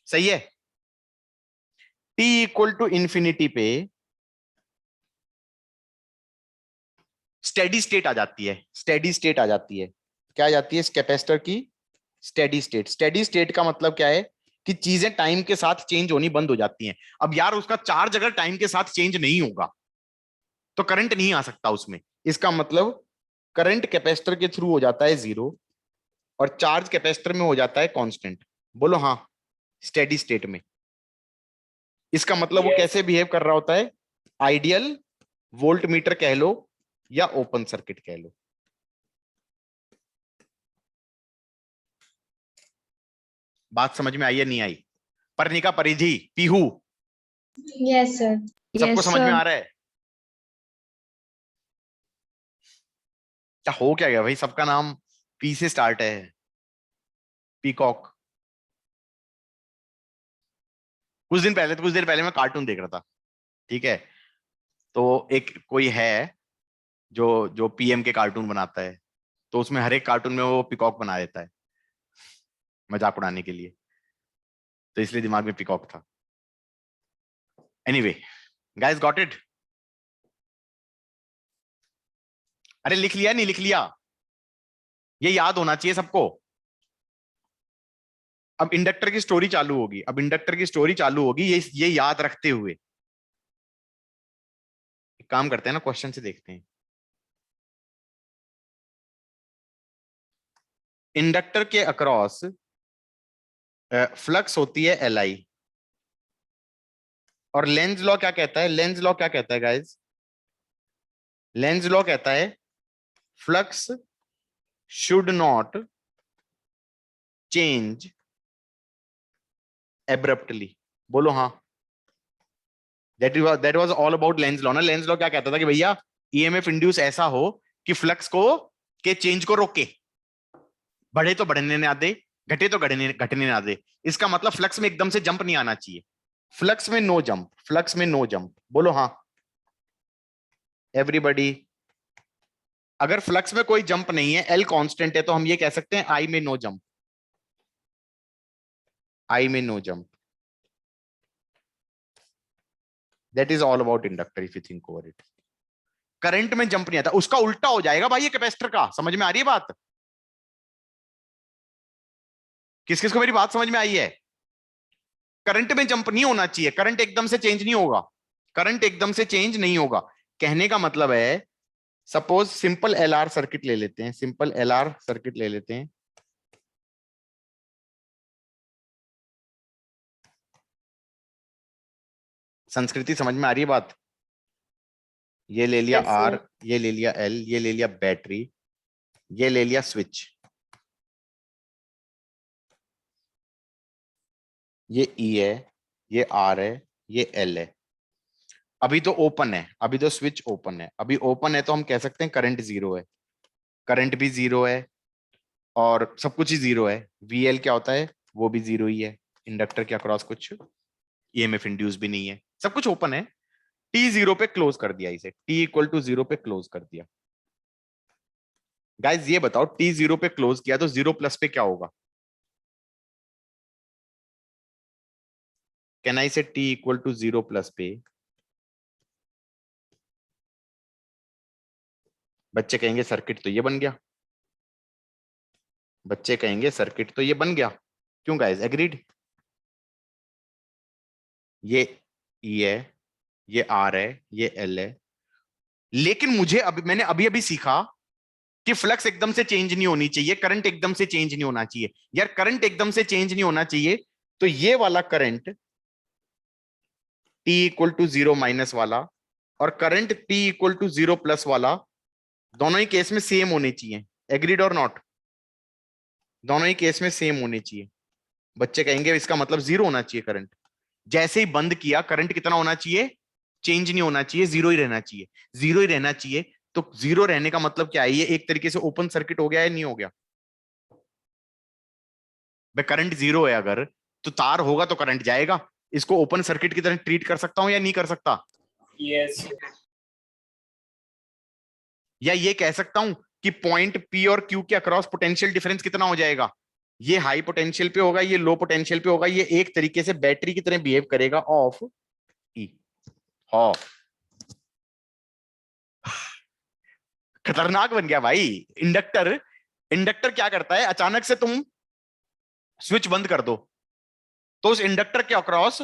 सही है? T इक्वल टू इंफिनिटी पे स्टेडी स्टेट आ जाती है, स्टेडी स्टेट आ जाती है। क्या आ जाती है? इस कैपेसिटर की स्टेडी स्टेट। स्टेडी स्टेट का मतलब क्या है कि चीजें टाइम के साथ चेंज होनी बंद हो जाती हैं। अब यार उसका चार्ज अगर टाइम के साथ चेंज नहीं होगा तो करंट नहीं आ सकता उसमें। इसका मतलब करंट कैपेसिटर के थ्रू हो जाता है 0 और चार्ज कैपेसिटर में हो जाता है कांस्टेंट। बोलो हाँ, स्टेडी स्टेट में। इसका मतलब वो Yes. कैसे बिहेव कर रहा होता है? आइडियल वोल्ट मीटर कह लो या ओपन सर्किट कह लो। बात समझ में आई या नहीं आई? परनिका, परिधि, पीहू, Yes, sir. सबको Yes, समझ में sir. आ रहा है? क्या हो क्या गया भाई? सबका नाम पी से स्टार्ट है। पीकॉक। कुछ देर पहले मैं कार्टून देख रहा था, ठीक है? तो एक कोई है जो जो पीएम के कार्टून बनाता है, तो उसमें हर एक कार्टून में वो पीकॉक बना देता है मजाक उड़ाने के लिए, तो इसलिए दिमाग में पीकॉक था। Anyway, guys got it? अरे लिख लिया नहीं लिख लिया? ये याद होना चाहिए सबको। अब इंडक्टर की स्टोरी चालू होगी, अब इंडक्टर की स्टोरी चालू होगी ये याद रखते हुए। एक काम करते हैं ना, क्वेश्चन से देखते हैं। इंडक्टर के अक्रॉस फ्लक्स होती है Li, और लेंज लॉ क्या कहता है? लेंज लॉ क्या कहता है गाइस? लेंज लॉ कहता है flux should not change abruptly. बोलो हाँ। That was all about Lenz law ना। लेंज लॉ क्या कहता था कि भैया ईएमएफ इंड्यूस ऐसा हो कि फ्लक्स को के चेंज को रोके, बढ़े तो बढ़ने ना दे, घटे तो घटने ना दे। इसका मतलब फ्लक्स में एकदम से जंप नहीं आना चाहिए। फ्लक्स में नो जंप, फ्लक्स में नो जंप। बोलो हाँ एवरीबॉडी। अगर फ्लक्स में कोई जंप नहीं है, एल कांस्टेंट है, तो हम ये कह सकते हैं आई में नो जंप। I में no jump. That is all about inductor if you think over it. Current में जंप नहीं आता, उसका उल्टा हो जाएगा भाई ये कैपेसिटर का। समझ में आ रही है बात? किस किस को मेरी बात समझ में आई है? करंट में जंप नहीं होना चाहिए, करंट एकदम से चेंज नहीं होगा, करंट एकदम से चेंज नहीं होगा। कहने का मतलब है, सपोज सिंपल एलआर सर्किट ले लेते हैं, सिंपल एलआर सर्किट ले लेते हैं। संस्कृति समझ में आ रही है बात? ये ले लिया Yes, आर, sir. ये ले लिया एल, ये ले लिया बैटरी, ये ले लिया स्विच, ये ई है, ये आर है, ये एल है। अभी तो ओपन है, अभी तो स्विच ओपन है, अभी ओपन है तो हम कह सकते हैं करंट जीरो है, करंट भी जीरो है और सब कुछ ही जीरो है। वीएल क्या होता है? वो भी जीरो ही है। इंडक्टर के अक्रॉस कुछ ईएमएफ इंड्यूस भी नहीं है, सब कुछ ओपन है। टी जीरो पे क्लोज कर दिया, इसे टी इक्वल टू जीरो पे क्लोज कर दिया। गाइज ये बताओ, टी जीरो पे क्लोज किया तो जीरो प्लस पे क्या होगा? Can I say t equal to zero plus पे? बच्चे कहेंगे सर्किट तो ये बन गया, बच्चे कहेंगे सर्किट तो ये बन गया। क्यों गाइज? एग्रीड? ये ई है, ये आर है, ये एल है। लेकिन मुझे मैंने अभी अभी सीखा कि फ्लक्स एकदम से चेंज नहीं होनी चाहिए, करंट एकदम से चेंज नहीं होना चाहिए। यार करंट एकदम से चेंज नहीं होना चाहिए तो ये वाला current t equal to zero minus वाला और current t equal to zero plus वाला दोनों ही केस में सेम होने चाहिए। Agreed or not? दोनों ही केस में सेम होने चाहिए। बच्चे कहेंगे इसका मतलब जीरो होना चाहिए करंट। जैसे ही बंद किया करंट कितना होना चाहिए? चेंज नहीं होना चाहिए, जीरो ही रहना चाहिए। जीरो ही रहना चाहिए तो जीरो रहने का मतलब क्या है? ये एक तरीके से ओपन सर्किट हो गया है, नहीं हो गया? भाई करंट जीरो है अगर तो तार होगा तो करंट जाएगा। इसको ओपन सर्किट की तरह ट्रीट कर सकता हूं या नहीं कर सकता? Yes. या ये कह सकता हूं कि पॉइंट पी और क्यू के अक्रॉस पोटेंशियल डिफरेंस कितना हो जाएगा? ये हाई पोटेंशियल पे होगा, ये लो पोटेंशियल पे होगा, ये एक तरीके से बैटरी की तरह बिहेव करेगा ऑफ ई। हाँ, खतरनाक बन गया भाई इंडक्टर। इंडक्टर क्या करता है? अचानक से तुम स्विच बंद कर दो तो उस इंडक्टर के अक्रॉस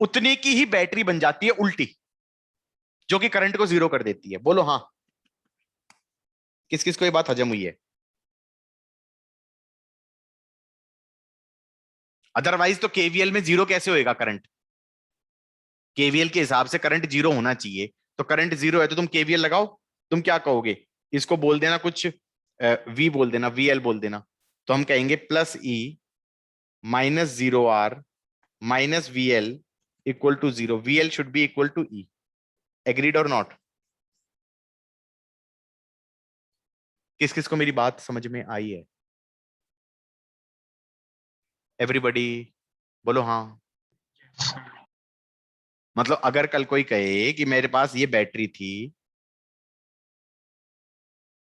उतनी की ही बैटरी बन जाती है उल्टी, जो कि करंट को जीरो कर देती है। बोलो हाँ, किस किस को ये बात हजम हुई है? अदरवाइज तो केवीएल में जीरो कैसे होएगा करंट? केवीएल के हिसाब से करंट जीरो होना चाहिए, तो करंट जीरो है तो तुम केवीएल लगाओ। तुम क्या कहोगे? इसको बोल देना कुछ वी बोल देना, वीएल बोल देना। तो हम कहेंगे plus E minus zero R minus V L equal to zero. V L should be equal to E. Agreed or not? किस किस को मेरी बात समझ में आई है? एवरीबॉडी बोलो हाँ। मतलब अगर कल कोई कहे कि मेरे पास ये बैटरी थी,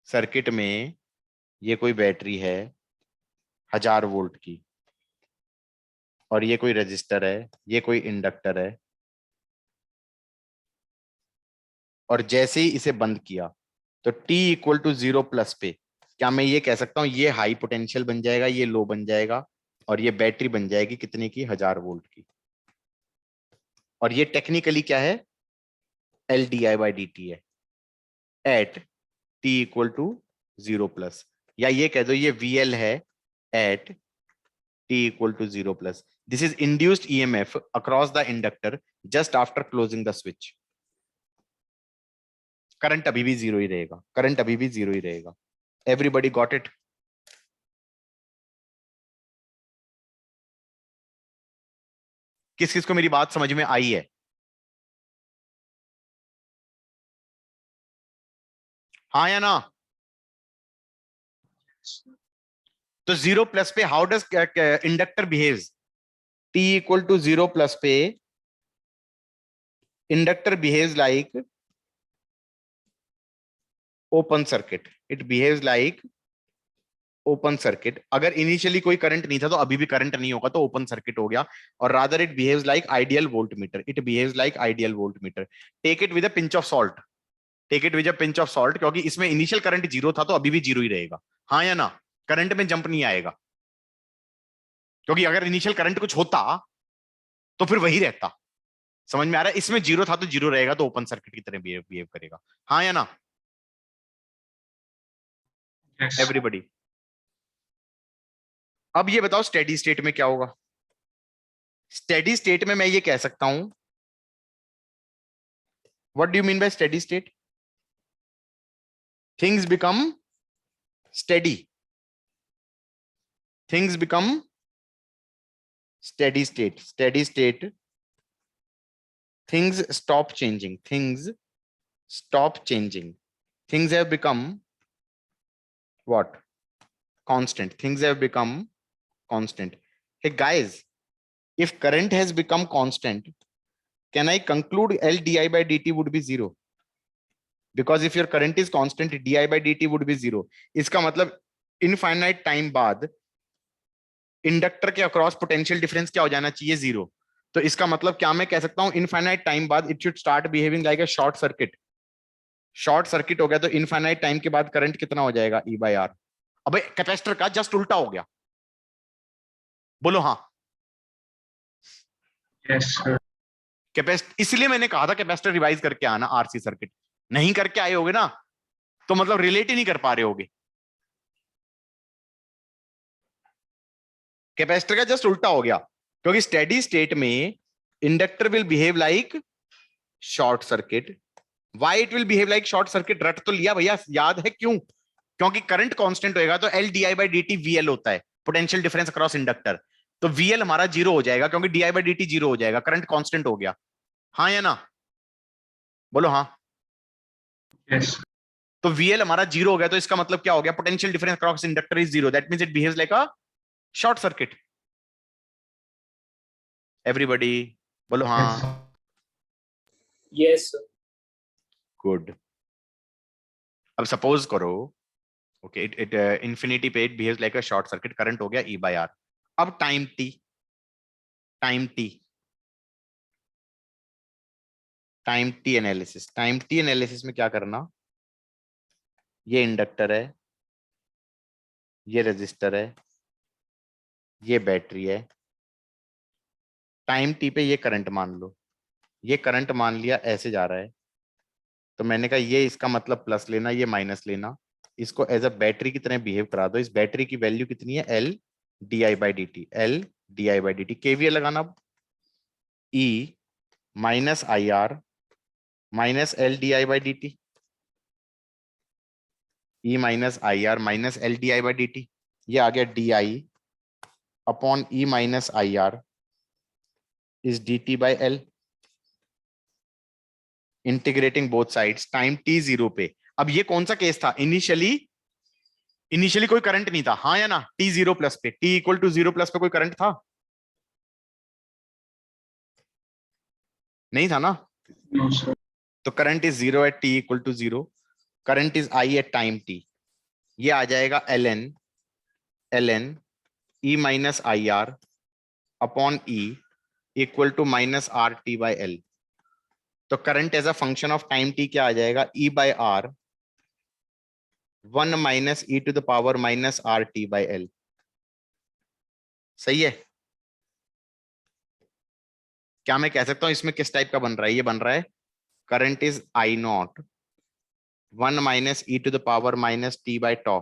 सर्किट में ये कोई बैटरी है 1000 वोल्ट की, और ये कोई रजिस्टर है, ये कोई इंडक्टर है, और जैसे ही इसे बंद किया तो T equal to zero plus पे क्या मैं ये कह सकता हूं ये हाई पोटेंशियल बन जाएगा, ये लो बन जाएगा, और ये बैटरी बन जाएगी कितने की? 1000 वोल्ट की। और ये टेक्निकली क्या है? L D I by D T है at T equal to zero plus. या ये कह दो ये वी एल है at T equal to zero plus. This is induced EMF across the inductor just after closing the switch. Current अभी भी zero ही रहेगा, करंट अभी भी जीरो ही रहेगा। Everybody got it? किस किस को मेरी बात समझ में आई है? हाँ या ना? तो जीरो प्लस पे how does inductor behaves? T equal to zero plus पे inductor behaves like open circuit. It behaves like open circuit. अगर इनिशियली कोई करंट नहीं था तो अभी भी करंट नहीं होगा, तो ओपन सर्किट हो गया। और rather it behaves like ideal volt meter, it behaves like ideal volt meter. Take it with a pinch of salt, take it with a pinch of salt, क्योंकि इसमें इनिशियल करंट जीरो था तो अभी भी zero ही रहेगा, हाँ या ना? करंट में जंप नहीं आएगा, क्योंकि अगर इनिशियल करंट कुछ होता तो फिर वही रहता। समझ में आ रहा है? इसमें जीरो था तो जीरो रहेगा, तो ओपन सर्किट की तरह बिहेव करेगा, हाँ या ना? Yes. एवरीबडी। अब ये बताओ स्टेडी स्टेट में क्या होगा? स्टेडी स्टेट में मैं ये कह सकता हूं, what do you mean by steady state? Things become steady, things become steady state, steady state, things stop changing, things stop changing, things have become what? Constant, things have become constant. Hey guys, if current has become constant, can I conclude L di by dt would be zero? Because if your current is constant, di by dt would be zero. इसका मतलब infinite time बाद inductor के across potential difference क्या हो जाना चाहिए? Zero. तो इसका मतलब क्या मैं कह सकता हूं, इनफाइनाइट टाइम बाद it should start behaving like a short circuit. Short circuit हो गया तो इनफाइनाइट टाइम के बाद करंट कितना हो जाएगा? E by are. अब कैपेसिटर का जस्ट उल्टा हो गया, बोलो हाँ। Yes, sir. कैपेसिटर, इसलिए मैंने कहा था कैपेसिटर रिवाइज करके आना, आरसी सर्किट नहीं करके आए होगे ना तो मतलब रिलेट ही नहीं कर पा रहे होगे। कैपेसिटर का जस्ट उल्टा हो गया, क्योंकि स्टेडी स्टेट में inductor will behave like short circuit. Why it will behave like short circuit? रट तो लिया भैया, याद है क्यों? क्योंकि करंट कांस्टेंट होएगा तो L D I by D T V L होता है, पोटेंशियल डिफरेंस अक्रॉस इंडक्टर। तो वीएल हमारा जीरो हो जाएगा, क्योंकि d I by D t zero हो जाएगा, करंट कांस्टेंट हो गया, हाँ या ना? बोलो हाँ। Yes. तो वीएल हमारा जीरो हो गया, तो इसका मतलब क्या हो गया? Potential difference across inductor is zero, that means it behaves like a short circuit. Everybody बोलो हाँ। Yes, sir. गुड। अब सपोज करो, ओके, इट इंफिनिटी पे it behaves like a short circuit, current हो गया ई बाय आर। अब time T, time T, time T analysis, time T analysis में क्या करना? ये इंडक्टर है, ये रेजिस्टर है, ये बैटरी है। टाइम टी पे ये करंट मान लो, ये करंट मान लिया ऐसे जा रहा है, तो मैंने कहा ये इसका मतलब प्लस लेना, ये माइनस लेना, इसको एज अ बैटरी की तरह बिहेव करा दो। इस बैटरी की वैल्यू कितनी है? L D I by D T, L D I by D T. KVL लगाना, E minus I R minus L D I by D T, E minus I R minus L D I by D T. ये आ गया D I upon E minus I R is D T by L, integrating both sides time T zero पे। अब ये कौन सा case था? Initially कोई करंट नहीं था, हाँ या ना? टी जीरो प्लस पे, t equal to zero plus पे कोई करंट था? नहीं था ना? No, sir. तो current is zero at T equal to zero, current is I at time T. ये आ जाएगा L N E minus I R upon E equal to minus R T by L. तो current as a function of time T क्या आ जाएगा? E by R 1 minus E to the power minus R T by L. सही है? क्या मैं कह सकता हूं इसमें किस टाइप का बन रहा है? ये बन रहा है current is I naught 1 minus E to the power minus T by tau.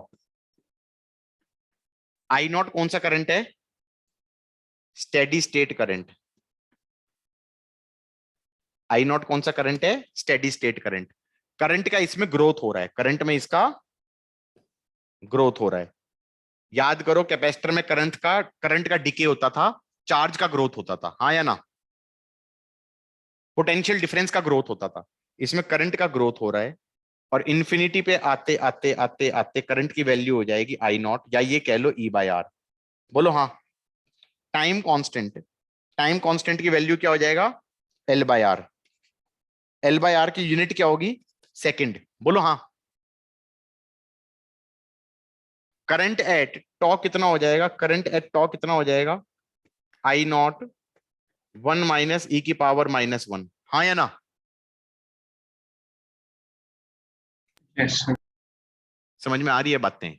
I naught कौन सा करंट है? Steady state current. I naught कौन सा करंट है? Steady state current. करंट का इसमें ग्रोथ हो रहा है, करंट में इसका ग्रोथ हो रहा है। याद करो कैपेसिटर में करंट का डिके होता था, चार्ज का ग्रोथ होता था, हाँ या ना? पोटेंशियल डिफरेंस का ग्रोथ होता था। इसमें करंट का ग्रोथ हो रहा है, और इन्फिनिटी पे आते आते आते आते करंट की वैल्यू हो जाएगी आई नॉट, या ये कह लो ई बाय आर। बोलो हाँ। टाइम कांस्टेंट, टाइम कांस्टेंट की वैल्यू क्या हो जाएगा? L by R. L by R की यूनिट क्या होगी? सेकंड। बोलो हाँ। करंट एट टॉ कितना हो जाएगा, करंट एट टॉ कितना हो जाएगा, आई नॉट 1 माइनस ई की पावर -1, हाँ या ना? Yes, sir. समझ में आ रही है बातें?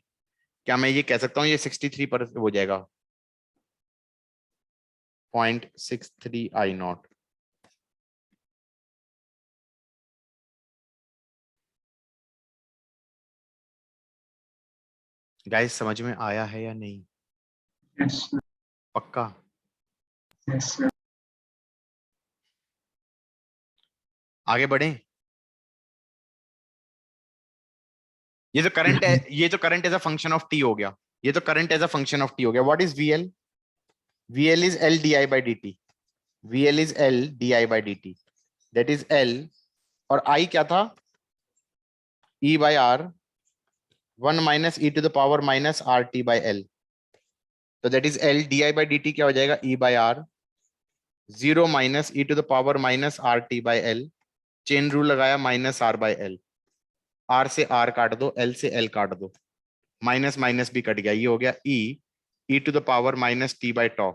क्या मैं ये कह सकता हूँ ये 63 पर हो जाएगा, 0.63 आई नॉट। गाइस समझ में आया है या नहीं? Yes, sir. पक्का? Yes, sir. आगे बढ़े। ये तो करंट है, ये तो current as a function of T हो गया, ये तो current as a function of T हो गया। What is VL? VL is L D I by D T, VL is L D I by D T, that is L, और I क्या था, E by R 1 minus E to the power minus R T by L, तो that is L D I by D T क्या हो जाएगा, E by R 0 minus E to the power minus R T by L, chain rule लगाया minus R by L, R से R काट दो, L से L काट दो, माइनस माइनस भी कट गया, ये हो गया E to the power minus T by tau.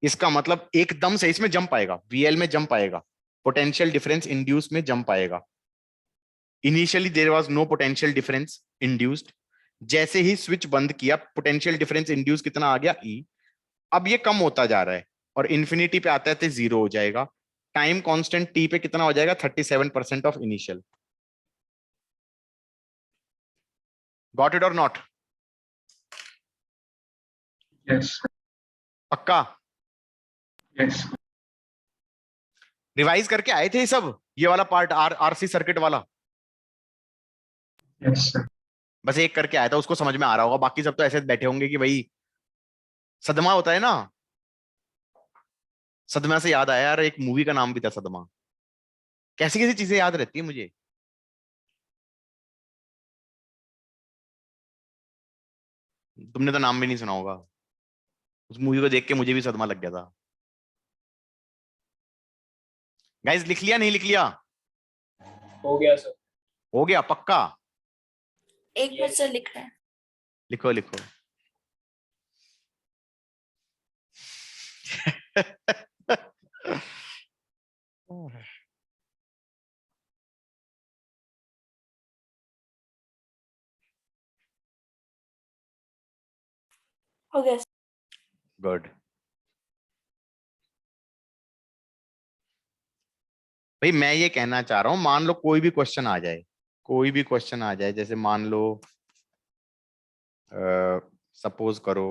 इसका मतलब एकदम से इसमें जंप आएगा, वीएल में जंप आएगा, पोटेंशियल डिफरेंस इंड्यूस में जंप आएगा। Initially there was no potential difference induced, जैसे ही स्विच बंद किया पोटेंशियल डिफरेंस इंड्यूस कितना आ गया, ई। अब ये कम होता जा रहा है और इन्फिनिटी पे आता है तो 0 हो जाएगा। टाइम कांस्टेंट टी पे कितना हो जाएगा, 37% ऑफ इनिशियल। गॉट इट और नॉट? Yes, sir. पक्का? Yes, sir. रिवाइज करके आए थे ये सब, ये वाला पार्ट आरसी सर्किट वाला? Yes, sir. बस एक करके आया था, उसको समझ में आ रहा होगा, बाकी सब तो ऐसे बैठे होंगे कि भाई सदमा होता है ना। सदमा से याद आया यार, एक मूवी का नाम भी था सदमा। कैसी कैसी चीजें याद रहती है मुझे। तुमने तो नाम भी नहीं सुना होगा, उस मूवी को देख के मुझे भी सदमा लग गया था। गाइस लिख लिया, नहीं लिख लिया? हो गया सर। हो गया पक्का? एक मिनट से लिख रहे हैं। लिखो लिखो। हो गया। गुड। भाई मैं ये कहना चाह रहा हूं, मान लो कोई भी क्वेश्चन आ जाए, कोई भी क्वेश्चन आ जाए, जैसे मान लो सपोज करो,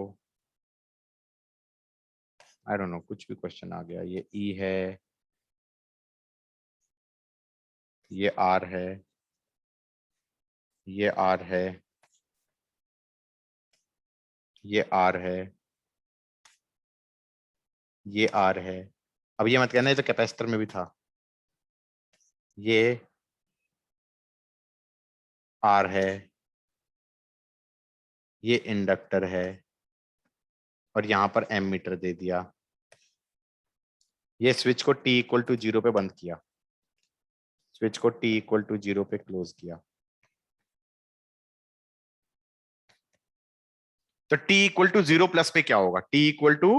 आई डोंट नो, कुछ भी क्वेश्चन आ गया, ये ई है, ये आर है, ये आर है, ये आर है, ये आर है। अब ये मत कहना ये तो कैपेसिटर में भी था, ये आर है, ये इंडक्टर है, और यहां पर एमीटर दे दिया, ये स्विच को t इक्वल टू 0 पे बंद किया, स्विच को t इक्वल टू 0 पे क्लोज किया। तो t इक्वल टू 0 प्लस पे क्या होगा, t इक्वल टू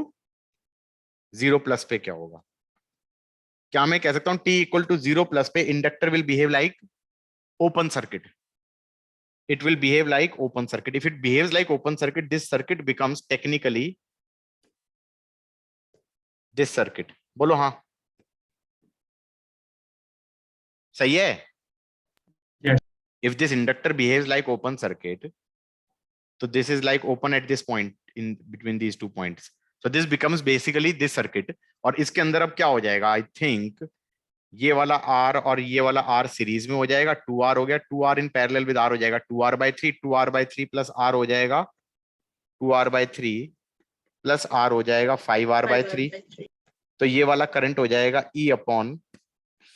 0 प्लस पे क्या होगा? क्या मैं कह सकता हूं t इक्वल टू 0 प्लस पे inductor will behave like open circuit? It will behave like open circuit. If it behaves like open circuit, this circuit becomes technically this circuit. बोलो हाँ, सही है? Yes. If this inductor behaves like open circuit, so this is like open at this point in between these 2 points. So this becomes basically this circuit. और इसके अंदर अब क्या हो जाएगा? I think ये वाला R और ये वाला R सीरीज में हो जाएगा, 2R हो गया, 2R in parallel with R हो जाएगा, 2R/3, 2R/3 प्लस R हो जाएगा, 2R/3 प्लस R हो जाएगा 5R/3। तो ये वाला करंट हो जाएगा E अपॉन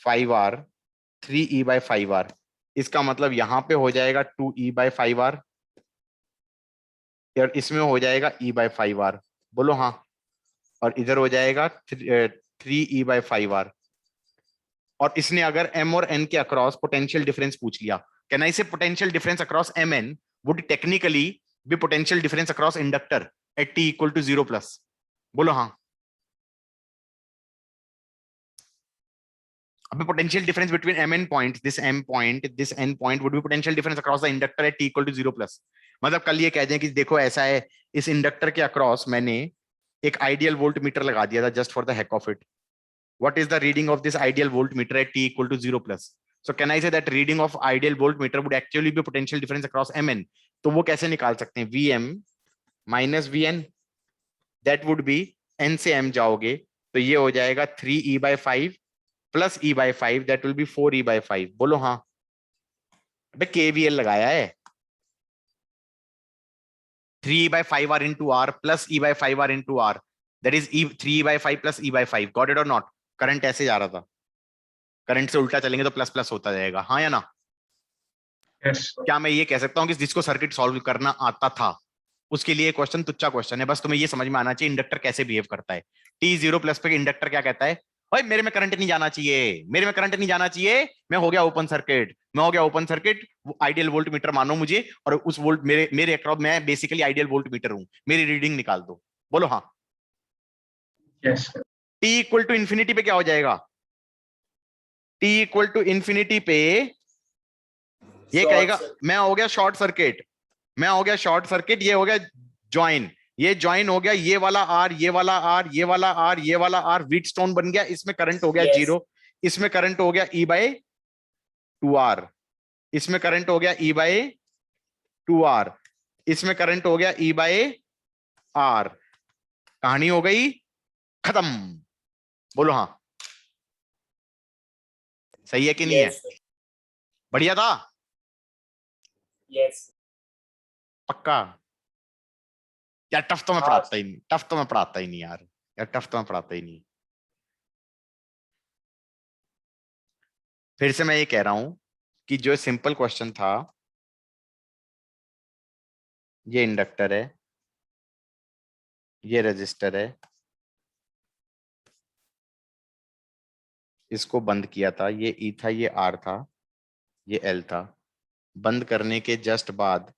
5R, 3E/5R। इसका मतलब यहां पे हो जाएगा 2E/5R और इसमें हो जाएगा E/5R। बोलो हाँ। और इधर हो जाएगा 3E/5R। और इसने अगर m और n के अक्रॉस पोटेंशियल डिफरेंस पूछ लिया, कैन आई से potential difference across mn, would technically be potential difference across inductor at t equal to 0 plus? बोलो हाँ. अब potential difference between m n points, this m point, this n point would be potential difference across the inductor at t equal to 0 plus. मतलब कल ये कह दें कि देखो ऐसा है, इस इंडक्टर के अक्रॉस मैंने एक आइडियल वोल्ट मीटर लगा दिया था just for the heck of it. What is the reading of this ideal voltmeter at t equal to 0 plus? So can I say that reading of ideal voltmeter would actually be potential difference across mn? तो वो कैसे निकाल सकते हैं? Vm minus Vn, that would be n से m जाओगे तो ये हो जाएगा 3e/5 plus e/5, that will be 4e/5. बोलो हाँ. अबे KVL लगाया है. 3e/5 r into r plus e/5 r into r, that is 3e/5 plus e/5. Got it or not? Current ऐसे जा रहा था, करंट से उल्टा चलेंगे तो प्लस प्लस होता जाएगा, हाँ या ना? Yes. क्या मैं ये कह सकता हूँ कि जिसको सर्किट सॉल्व करना आता था उसके लिए क्वेश्चन तुच्चा क्वेश्चन है, बस तुम्हें ये समझ में आना चाहिए इंडक्टर कैसे बिहेव करता है. t0 प्लस पे इंडक्टर क्या कहता है? भाई मेरे में करंट नहीं जाना चाहिए, मेरे में करंट नहीं जाना चाहिए, मैं हो गया ओपन सर्किट, मैं हो गया open circuit, ideal volt metre मानो मुझे, और उस वोल्ट मेरे अक्रॉस मैं बेसिकली आइडियल वोल्ट मीटर हूं, मेरी रीडिंग निकाल दो. बोलो हाँ. Yes. t equal to infinity पे क्या हो जाएगा? t इक्वल टू इंफिनिटी पे ये कहेगा मैं हो गया शॉर्ट सर्किट, मैं हो गया शॉर्ट सर्किट, ये हो गया ज्वाइन, ये ज्वाइन हो गया, ये वाला आर, ये वाला आर, ये वाला आर, ये वाला आर, व्हीटस्टोन बन गया, इसमें करंट हो गया 0, इसमें करंट हो गया E/2R, इसमें करंट हो गया E/2R, इसमें करंट हो गया E/R. कहानी हो गई खत्म. बोलो हाँ. सही है कि नहीं है? बढ़िया था. Yes. पक्का? यार टफ तो मैं पढ़ाता ही नहीं, टफ तो मैं पढ़ाता ही नहीं यार, यार टफ तो मैं पढ़ाता ही नहीं. फिर से मैं ये कह रहा हूं कि जो सिंपल क्वेश्चन था, ये इंडक्टर है, ये रेजिस्टर है, इसको बंद किया था, ये ई था, ये आर था, ये एल था. बंद करने के जस्ट बाद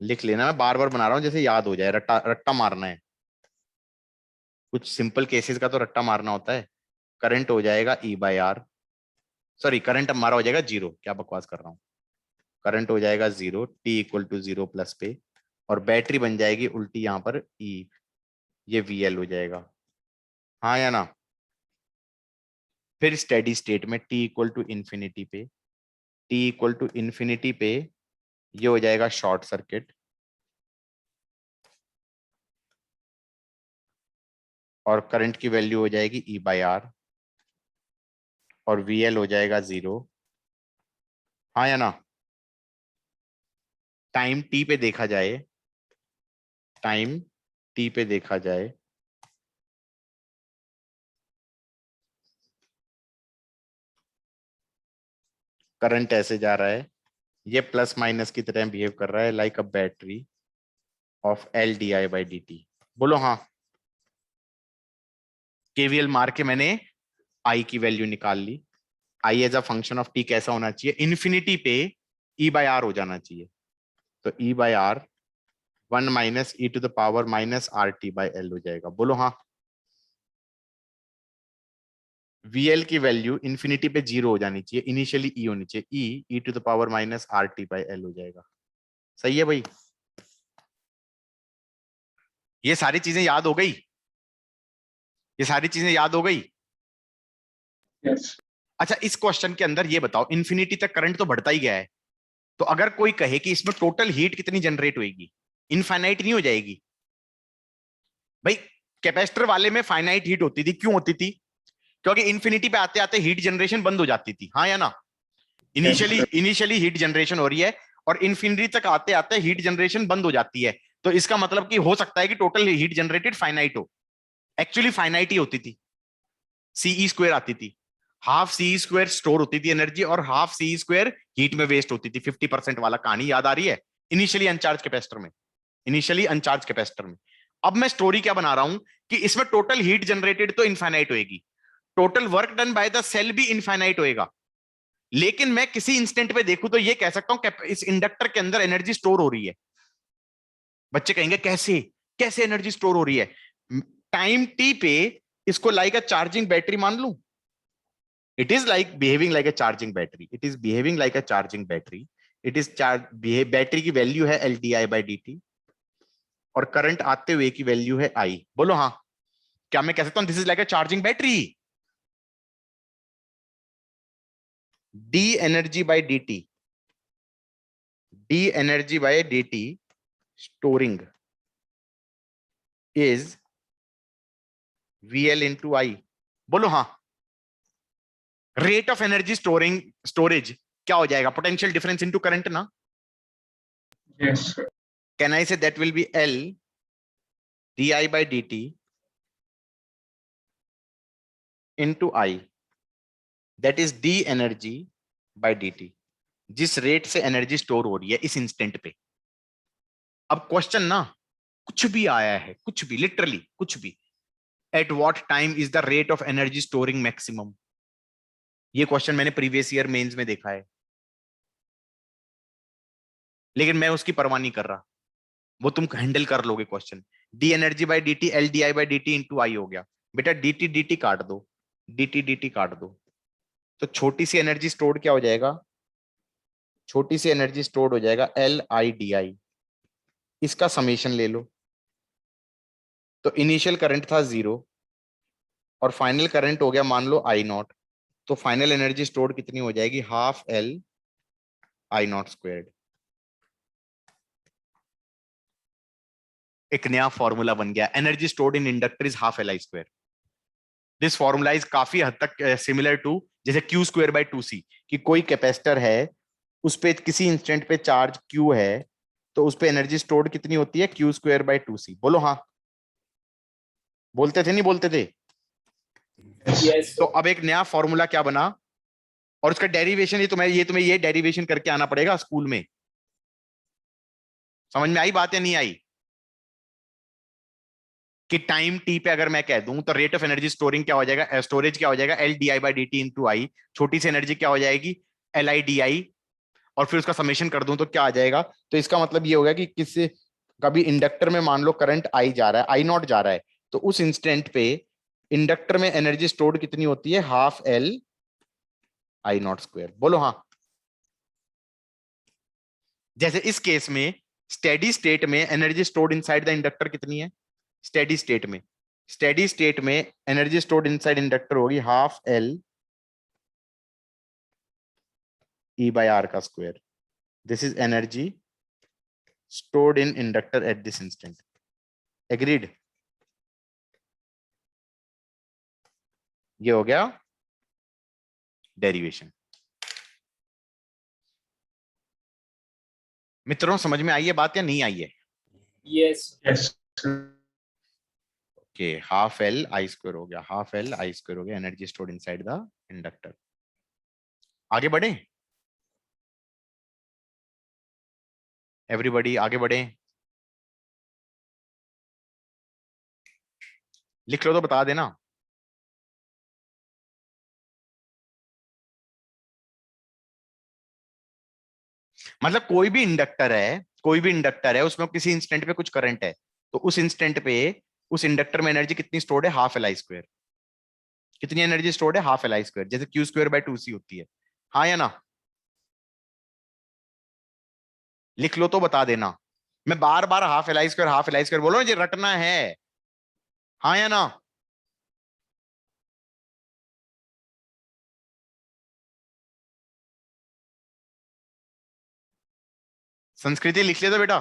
लिख लेना, मैं बार बार बना रहा हूं जैसे याद हो जाए, रट्टा रट्टा मारना है. कुछ सिंपल केसेस का तो रट्टा मारना होता है. करंट हो जाएगा E/R, सॉरी करंट हमारा हो जाएगा 0, क्या बकवास कर रहा हूं, करंट हो जाएगा 0 t इक्वल टू 0 प्लस पे, और बैटरी बन जाएगी उल्टी यहां पर E, ये VL हो जाएगा, हाँ या ना? फिर स्टेडी स्टेट में t इक्वल टू इंफिनिटी पे, t इक्वल टू इंफिनिटी पे ये हो जाएगा शॉर्ट सर्किट, और करंट की वैल्यू हो जाएगी E/R, और VL हो जाएगा 0, हाँ या ना? टाइम t पे देखा जाए, टाइम t पे देखा जाए करंट ऐसे जा रहा है, ये प्लस माइनस की तरह बिहेव कर रहा है, like a battery of LdI/dt. बोलो हाँ. KVL मार के मैंने I की वैल्यू निकाल ली. I as a function of t कैसा होना चाहिए? इन्फिनिटी पे E/R हो जाना चाहिए, तो E/R 1 minus e to the power minus RT/L हो जाएगा. बोलो हाँ. VL की वैल्यू इन्फिनिटी पे 0 हो जानी चाहिए, इनिशियली E होनी चाहिए, e to the power minus RT/L हो जाएगा. सही है भाई? ये सारी चीजें याद हो गई? ये सारी चीजें याद हो गई? Yes. अच्छा, इस क्वेश्चन के अंदर ये बताओ, इन्फिनिटी तक करंट तो बढ़ता ही गया है, तो अगर कोई कहे कि इसमें टोटल हीट कितनी जनरेट होगी, इनफाइनाइट नहीं हो जाएगी? भाई कैपेसिटर वाले में फाइनाइट हीट होती थी, क्यों होती थी? क्योंकि इन्फिनिटी पे आते आते हीट जनरेशन बंद हो जाती थी, हाँ या ना? इनिशियली हीट जनरेशन हो रही है, और इन्फिनिटी तक आते आते हीट जनरेशन बंद हो जाती है, तो इसका मतलब कि हो सकता है कि टोटल हीट जनरेटेड फाइनाइट हो. एक्चुअली फाइनाइट ही होती थी, CE² आती थी, हाफ CE² स्टोर होती थी एनर्जी, और हाफ CE² हीट में वेस्ट होती थी. 50% वाला कहानी याद आ रही है? इनिशियली अनचार्ज कैपेसिटर में, इनिशियली अनचार्ज कैपेसिटर में. अब मैं स्टोरी क्या बना रहा हूं कि इसमें टोटल हीट जनरेटेड तो इनफाइनाइट होएगी, total work done by the cell भी इनफाइनाइट होएगा, लेकिन मैं किसी इंस्टेंट पे देखूं तो ये कह सकता हूं इस इंडक्टर के अंदर एनर्जी स्टोर हो रही है। बच्चे कहेंगे कैसे, कैसे एनर्जी स्टोर हो रही है? टाइम टी पे इसको लाइक अ चार्जिंग बैटरी मान लूं। It is like behaving like a charging battery, it is behaving like a charging battery. It is charge, battery की वैल्यू है L D I by D T, और current आते हुए की value है आई। बोलो हाँ, क्या मैं कह सकता हूं this is like a charging battery? D energy by D T, D energy by D T storing is VL into I. बोलो हाँ। Rate of energy storing, storage क्या हो जाएगा? पोटेंशियल डिफरेंस इनटू करंट ना। Yes, sir. Can I say that will be L D I by D T into I, that is D energy by D T, जिस rate से energy store हो रही है इस इंस्टेंट पे। अब question ना कुछ भी आया है, कुछ भी, लिटरली कुछ भी, at what time is the rate of energy storing maximum, ये क्वेश्चन मैंने प्रीवियस ईयर मेंस में देखा है, लेकिन मैं उसकी परवाह नहीं कर रहा। वो तुम हैंडल कर लोगे question. D energy by D T L D I by D T into I हो गया। बेटा डी टी काट दो, डी टी काट दो, तो छोटी सी एनर्जी स्टोर्ड क्या हो जाएगा? छोटी सी एनर्जी स्टोर्ड हो जाएगा एल आई डी आई। इसका समेशन ले लो, तो इनिशियल करंट था 0 और फाइनल करंट हो गया मान लो आई नॉट, तो फाइनल एनर्जी स्टोर्ड कितनी हो जाएगी? Half L I not squared. एक नया फॉर्मूला बन गया, energy stored in inductor is half L I square. This formula is काफी हद तक सिमिलर टू जैसे क्यू स्क्वायर बाई टू सी, कि कोई कैपेसिटर है, उस पे किसी इंस्टेंट पे चार्ज क्यू है, तो उस पे एनर्जी स्टोर्ड कितनी होती है? क्यू स्क्वायर बाई टू सी। बोलो हाँ। बोलते थे नहीं बोलते थे? यस तो अब एक नया फॉर्मूला क्या बना, और उसका डेरिवेशन तुम्हें ये डेरिवेशन करके आना पड़ेगा स्कूल में। समझ में आई बात या नहीं आई? कि टाइम टी पे अगर मैं कह दूं तो रेट ऑफ एनर्जी स्टोरिंग क्या हो जाएगा, स्टोरेज क्या हो जाएगा? L D I by D T into I. छोटी सी एनर्जी क्या हो जाएगी? एल आई डी आई, और फिर उसका समेशन कर दूं तो क्या आ जाएगा? तो इसका मतलब ये होगा कि किसी कभी इंडक्टर में मान लो करंट आई जा रहा है, आई नॉट जा रहा है, तो उस इंस्टेंट पे इंडक्टर में एनर्जी स्टोर्ड कितनी होती है? Half L I naught square. बोलो हाँ। जैसे इस केस में स्टेडी स्टेट में energy stored inside the inductor कितनी है? स्टेडी स्टेट में, स्टेडी स्टेट में एनर्जी स्टोर्ड इनसाइड इंडक्टर होगी half L E by R का square. This is energy stored in inductor at this instant. Agreed? ये हो गया डेरिवेशन। मित्रों समझ में आई है बात या नहीं आई है? Yes Yes, sir. Okay, half L I square हो गया, हाफ एल आई स्क्वायर हो गया energy stored inside the inductor. आगे बढ़े एवरीबॉडी, आगे बढ़े। लिख लो तो बता देना। मतलब कोई भी इंडक्टर है, कोई भी इंडक्टर है, उसमें किसी इंस्टेंट पे कुछ करंट है, तो उस इंस्टेंट पे उस इंडक्टर में एनर्जी कितनी स्टोर्ड है? Half L I square. कितनी एनर्जी स्टोर्ड है? हाफ एल आई स्क्वायर, जैसे क्यू स्क्वायर बाय टू सी होती है। हाँ या ना? लिख लो तो बता देना। मैं बार बार half L I square, half L I square बोलो, ये रटना है। हाँ या ना? संस्कृति लिख लिया था बेटा?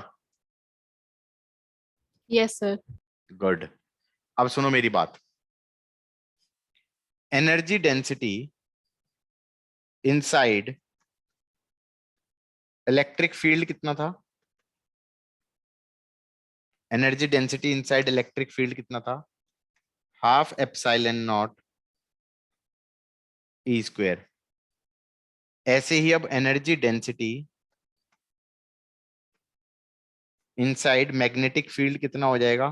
Yes, sir. गुड। अब सुनो मेरी बात। Energy density inside electric field कितना था? Energy density inside electric field कितना था? Half epsilon naught E square. ऐसे ही अब energy density inside magnetic field कितना हो जाएगा?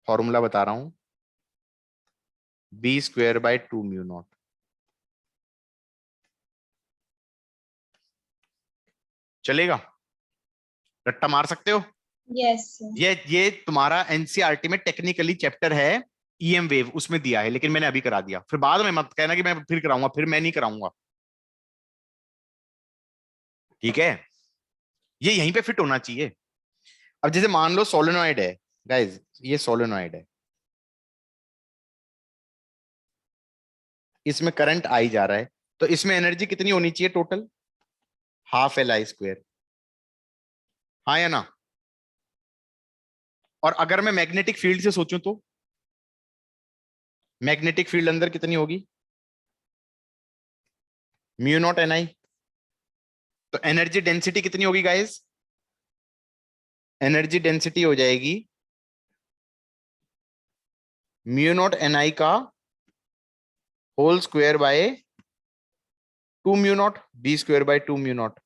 फॉर्मूला बता रहा हूं, B square by two mu naught. चलेगा? रट्टा मार सकते हो? Yes, sir. ये तुम्हारा एनसीईआरटी में टेक्निकली चैप्टर है ईएम वेव, उसमें दिया है, लेकिन मैंने अभी करा दिया। फिर बाद में मत कहना कि मैं फिर कराऊंगा, फिर मैं नहीं कराऊंगा, ठीक है? ये यहीं पे फिट होना चाहिए। अब जैसे मान लो सोलेनॉइड है गाइस, ये सोलेनॉइड है, इसमें करंट आई जा रहा है, तो इसमें एनर्जी कितनी होनी चाहिए total? Half L I square, हाँ या ना? और अगर मैं मैग्नेटिक फील्ड से सोचूं तो मैग्नेटिक फील्ड अंदर कितनी होगी? म्यू नॉट एन आई। तो एनर्जी डेंसिटी कितनी होगी गाइस? एनर्जी डेंसिटी हो जाएगी म्यू नॉट एन आई का whole square by 2 mu naught B square by 2 mu naught.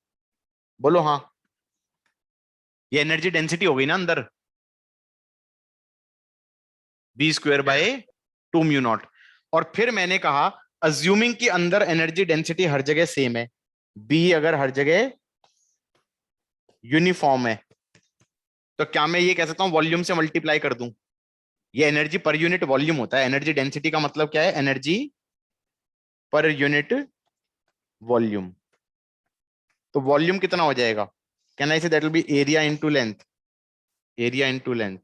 बोलो हाँ, ये एनर्जी डेंसिटी हो गई ना अंदर, B square by 2 mu naught. और फिर मैंने कहा अज्यूमिंग कि अंदर एनर्जी डेंसिटी हर जगह सेम है, बी अगर हर जगह यूनिफॉर्म है, तो क्या मैं ये कह सकता हूं वॉल्यूम से मल्टीप्लाई कर दूं? ये एनर्जी पर यूनिट वॉल्यूम होता है। एनर्जी डेंसिटी का मतलब क्या है? Energy per unit volume. तो वॉल्यूम कितना हो जाएगा? Can I say that will be area into length, area into length.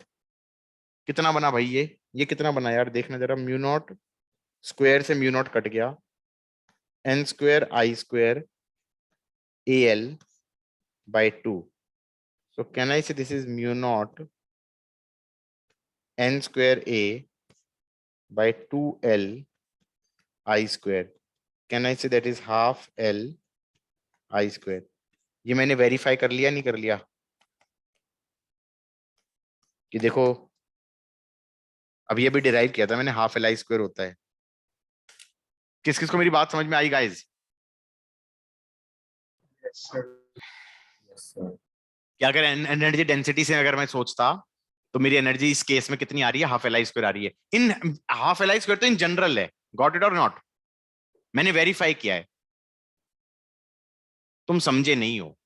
कितना बना भाई ये कितना बना यार? देखना जरा, म्यू नॉट स्क्वायर से म्यू नॉट कट गया, N square I square A L by 2। So can I say this is mu naught n square a by 2l I square. Can I say that is half l I square? ये मैंने verify कर लिया, नहीं कर लिया? कि देखो अब ये भी डिराइव किया था मैंने, हाफ एल आई स्क्वायर होता है। किस किस को मेरी बात समझ में आई guys? Yes, sir. Yes, sir. क्या अगर एनर्जी डेंसिटी से अगर मैं सोचता तो मेरी एनर्जी इस केस में कितनी आ रही है? हाफ एल आई स्क्वायर आ रही है। In half L I square तो इन जनरल है, गॉट इट और नॉट? मैंने वेरीफाई किया है, तुम समझे नहीं हो।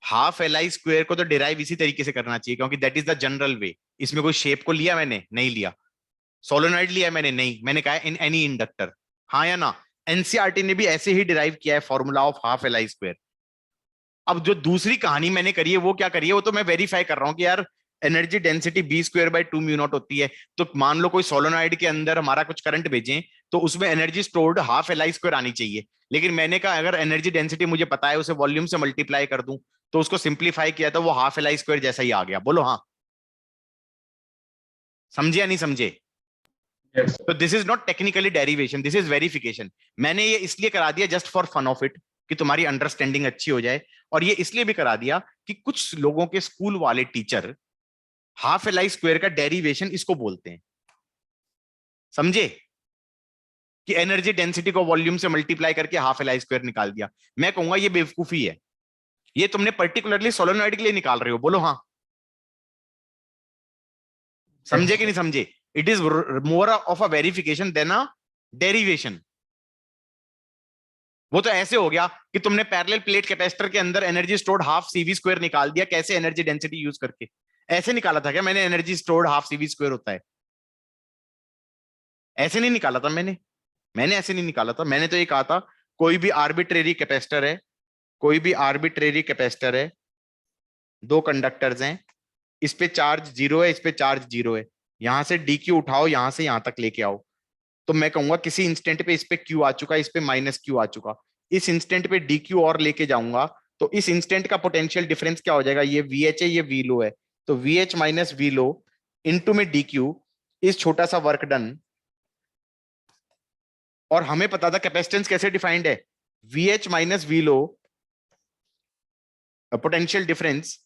हाफ एल आई स्क्वायर को तो डिराइव इसी तरीके से करना चाहिए, क्योंकि दैट इज द जनरल वे। इसमें कोई शेप को लिया मैंने? नहीं लिया। सोलेनॉइड लिया मैंने? नहीं। मैंने कहा इन एनी इंडक्टर, हाँ या ना? एनसीईआरटी ने भी ऐसे ही डिराइव किया है formula of half L I square. अब जो दूसरी कहानी मैंने करी है वो क्या करी है? वो तो मैं वेरीफाई कर रहा हूं कि यार energy density B square by 2 mu naught होती है। तो मान लो कोई सोलेनॉइड के अंदर हमारा कुछ करंट भेजें तो उसमें energy stored half L I square आनी चाहिए। लेकिन मैंने कहा अगर एनर्जी डेंसिटी मुझे पता है, उसे वॉल्यूम से मल्टीप्लाई कर दूं, तो उसको सिंप्लीफाई किया तो वो हाफ एल आई स्क्वायर जैसा ही आ गया। बोलो हाँ, समझे या नहीं समझे? Yes, तो this is not technically derivation, this is verification. मैंने ये इसलिए करा दिया just for fun of it, कि तुम्हारी अंडरस्टैंडिंग अच्छी हो जाए। और ये इसलिए भी करा दिया कि कुछ लोगों के स्कूल वाले teacher half L I square का डेरिवेशन इसको बोलते हैं, समझे? कि एनर्जी डेंसिटी को वॉल्यूम से मल्टीप्लाई करके हाफ एल आई स्क्वायर निकाल दिया। मैं कहूंगा ये बेवकूफी है। ये तुमने पर्टिकुलरली सोलेनॉइड के लिए निकाल रहे हो। बोलो हाँ, समझे कि नहीं समझे? It is more of a verification than a derivation. वो तो ऐसे हो गया कि तुमने पैरेलल प्लेट कैपेसिटर के अंदर energy stored half CV square निकाल दिया। कैसे? एनर्जी डेंसिटी यूज करके। ऐसे निकाला था क्या मैंने? Energy stored half CV square होता है, ऐसे नहीं निकाला था मैंने ऐसे नहीं निकाला था। मैंने तो ये कहा था कोई भी आर्बिट्रेरी कैपेसिटर है, कोई भी आर्बिट्रेरी कैपेसिटर है, दो कंडक्टर्स हैं, इस पे चार्ज 0 है, इस पे चार्ज 0 है, यहां से डी क्यू उठाओ, यहां से यहां तक लेके आओ, तो मैं कहूंगा किसी इंस्टेंट पे इस पे क्यू आ चुका, इस पे माइनस क्यू आ चुका, इस इंस्टेंट पे डी क्यू और लेके जाऊंगा, तो इस इंस्टेंट का पोटेंशियल डिफरेंस क्या हो जाएगा? ये वी एच है, ये वी लो है, तो V H minus V low into में डी क्यू, इस छोटा सा वर्क डन। और हमें पता था कैपेसिटेंस कैसे डिफाइंड है? V H minus V low potential difference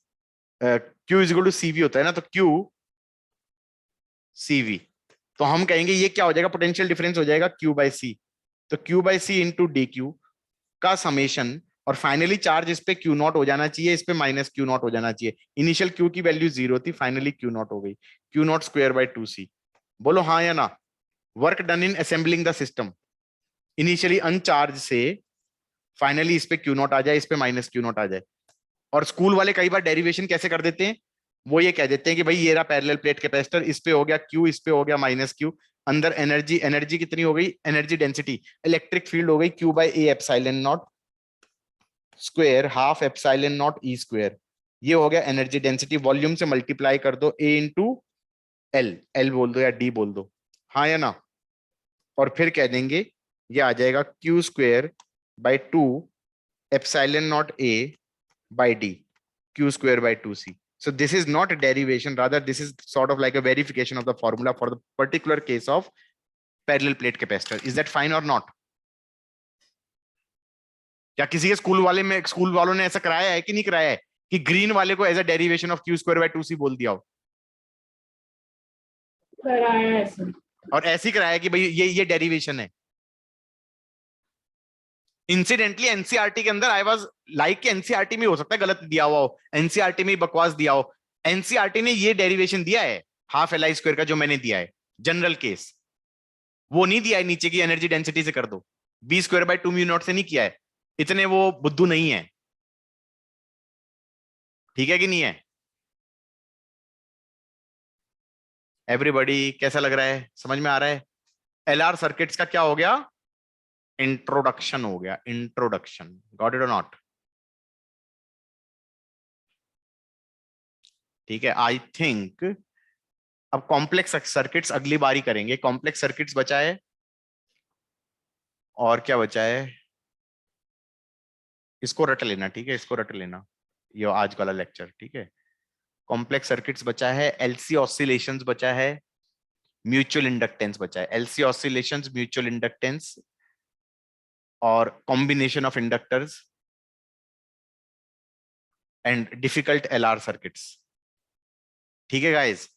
Q is equal to C V होता है ना, तो क्यू सीवी, तो हम कहेंगे ये क्या हो जाएगा? पोटेंशियल डिफरेंस हो जाएगा क्यू बाय सी, तो Q by C into D Q का समेशन, और फाइनली चार्ज इस पे क्यू नॉट हो जाना चाहिए, इस पे माइनस क्यू नॉट हो जाना चाहिए। इनिशियल क्यू की वैल्यू 0 थी, फाइनली क्यू नॉट हो गई, Q not square by 2c। बोलो हाँ या ना? Work done in assembling the system, initially अनचार्ज से फाइनली इस पे क्यू नॉट आ जाए, इस पे माइनस क्यू नॉट आ जाए। और स्कूल वाले कई बार डेरिवेशन कैसे कर देते हैं, वो ये कह देते हैं कि भाई ये रहा पैरेलल प्लेट कैपेसिटर, इस पे हो गया Q, इस पे हो गया माइनस Q, अंदर एनर्जी, एनर्जी कितनी हो गई, एनर्जी डेंसिटी, इलेक्ट्रिक फील्ड हो गई Q by A epsilon not square half epsilon not E square, ये हो गया एनर्जी डेंसिटी, वॉल्यूम से मल्टीप्लाई कर दो A इंटू एल, एल बोल दो या D बोल दो, हाँ या ना, और फिर कह देंगे ये आ जाएगा Q square by 2 epsilon not A by D, Q square by 2C. So this is not a derivation, rather this is sort of like a verification of the formula for the particular case of parallel plate capacitor. Is that fine or not? क्या किसी के school वालों ने ऐसा कराया है कि नहीं कराया है कि ग्रीन वाले को as a derivation of Q square by 2C बोल दिया हो, कराया है सर। और ऐसे ही कराया कि भाई ये डेरिवेशन है। इंसिडेंटली एनसीईआरटी के अंदर आई वाज लाइक कि एनसीईआरटी में हो सकता है गलत दिया हुआ हो, एनसीईआरटी में बकवास दिया हो, एनसीईआरटी ने ये डेरिवेशन दिया है हाफ एल आई स्क्वायर का जो मैंने दिया है जनरल केस, वो नहीं दिया है नीचे की एनर्जी डेंसिटी से कर दो, B square by 2 mu naught से नहीं किया है, इतने वो बुद्धू नहीं है, ठीक है कि नहीं है? एवरीबॉडी कैसा लग रहा है, समझ में आ रहा है? एलआर सर्किट्स का क्या हो गया, इंट्रोडक्शन हो गया, इंट्रोडक्शन, गॉट इट और नॉट? ठीक है, आई थिंक अब कॉम्प्लेक्स सर्किट्स अगली बारी करेंगे। कॉम्प्लेक्स सर्किट्स बचा है, और क्या बचा है, इसको रट लेना, ठीक है, इसको रट लेना, ये आज वाला लेक्चर, ठीक है। कॉम्प्लेक्स सर्किट्स बचा है, एलसी ऑसिलेशंस बचा है, म्यूचुअल इंडक्टेंस बचा है, एलसी ऑसिलेशंस, म्यूचुअल इंडक्टेंस और combination of inductors and difficult LR circuits, ठीक है गाइस?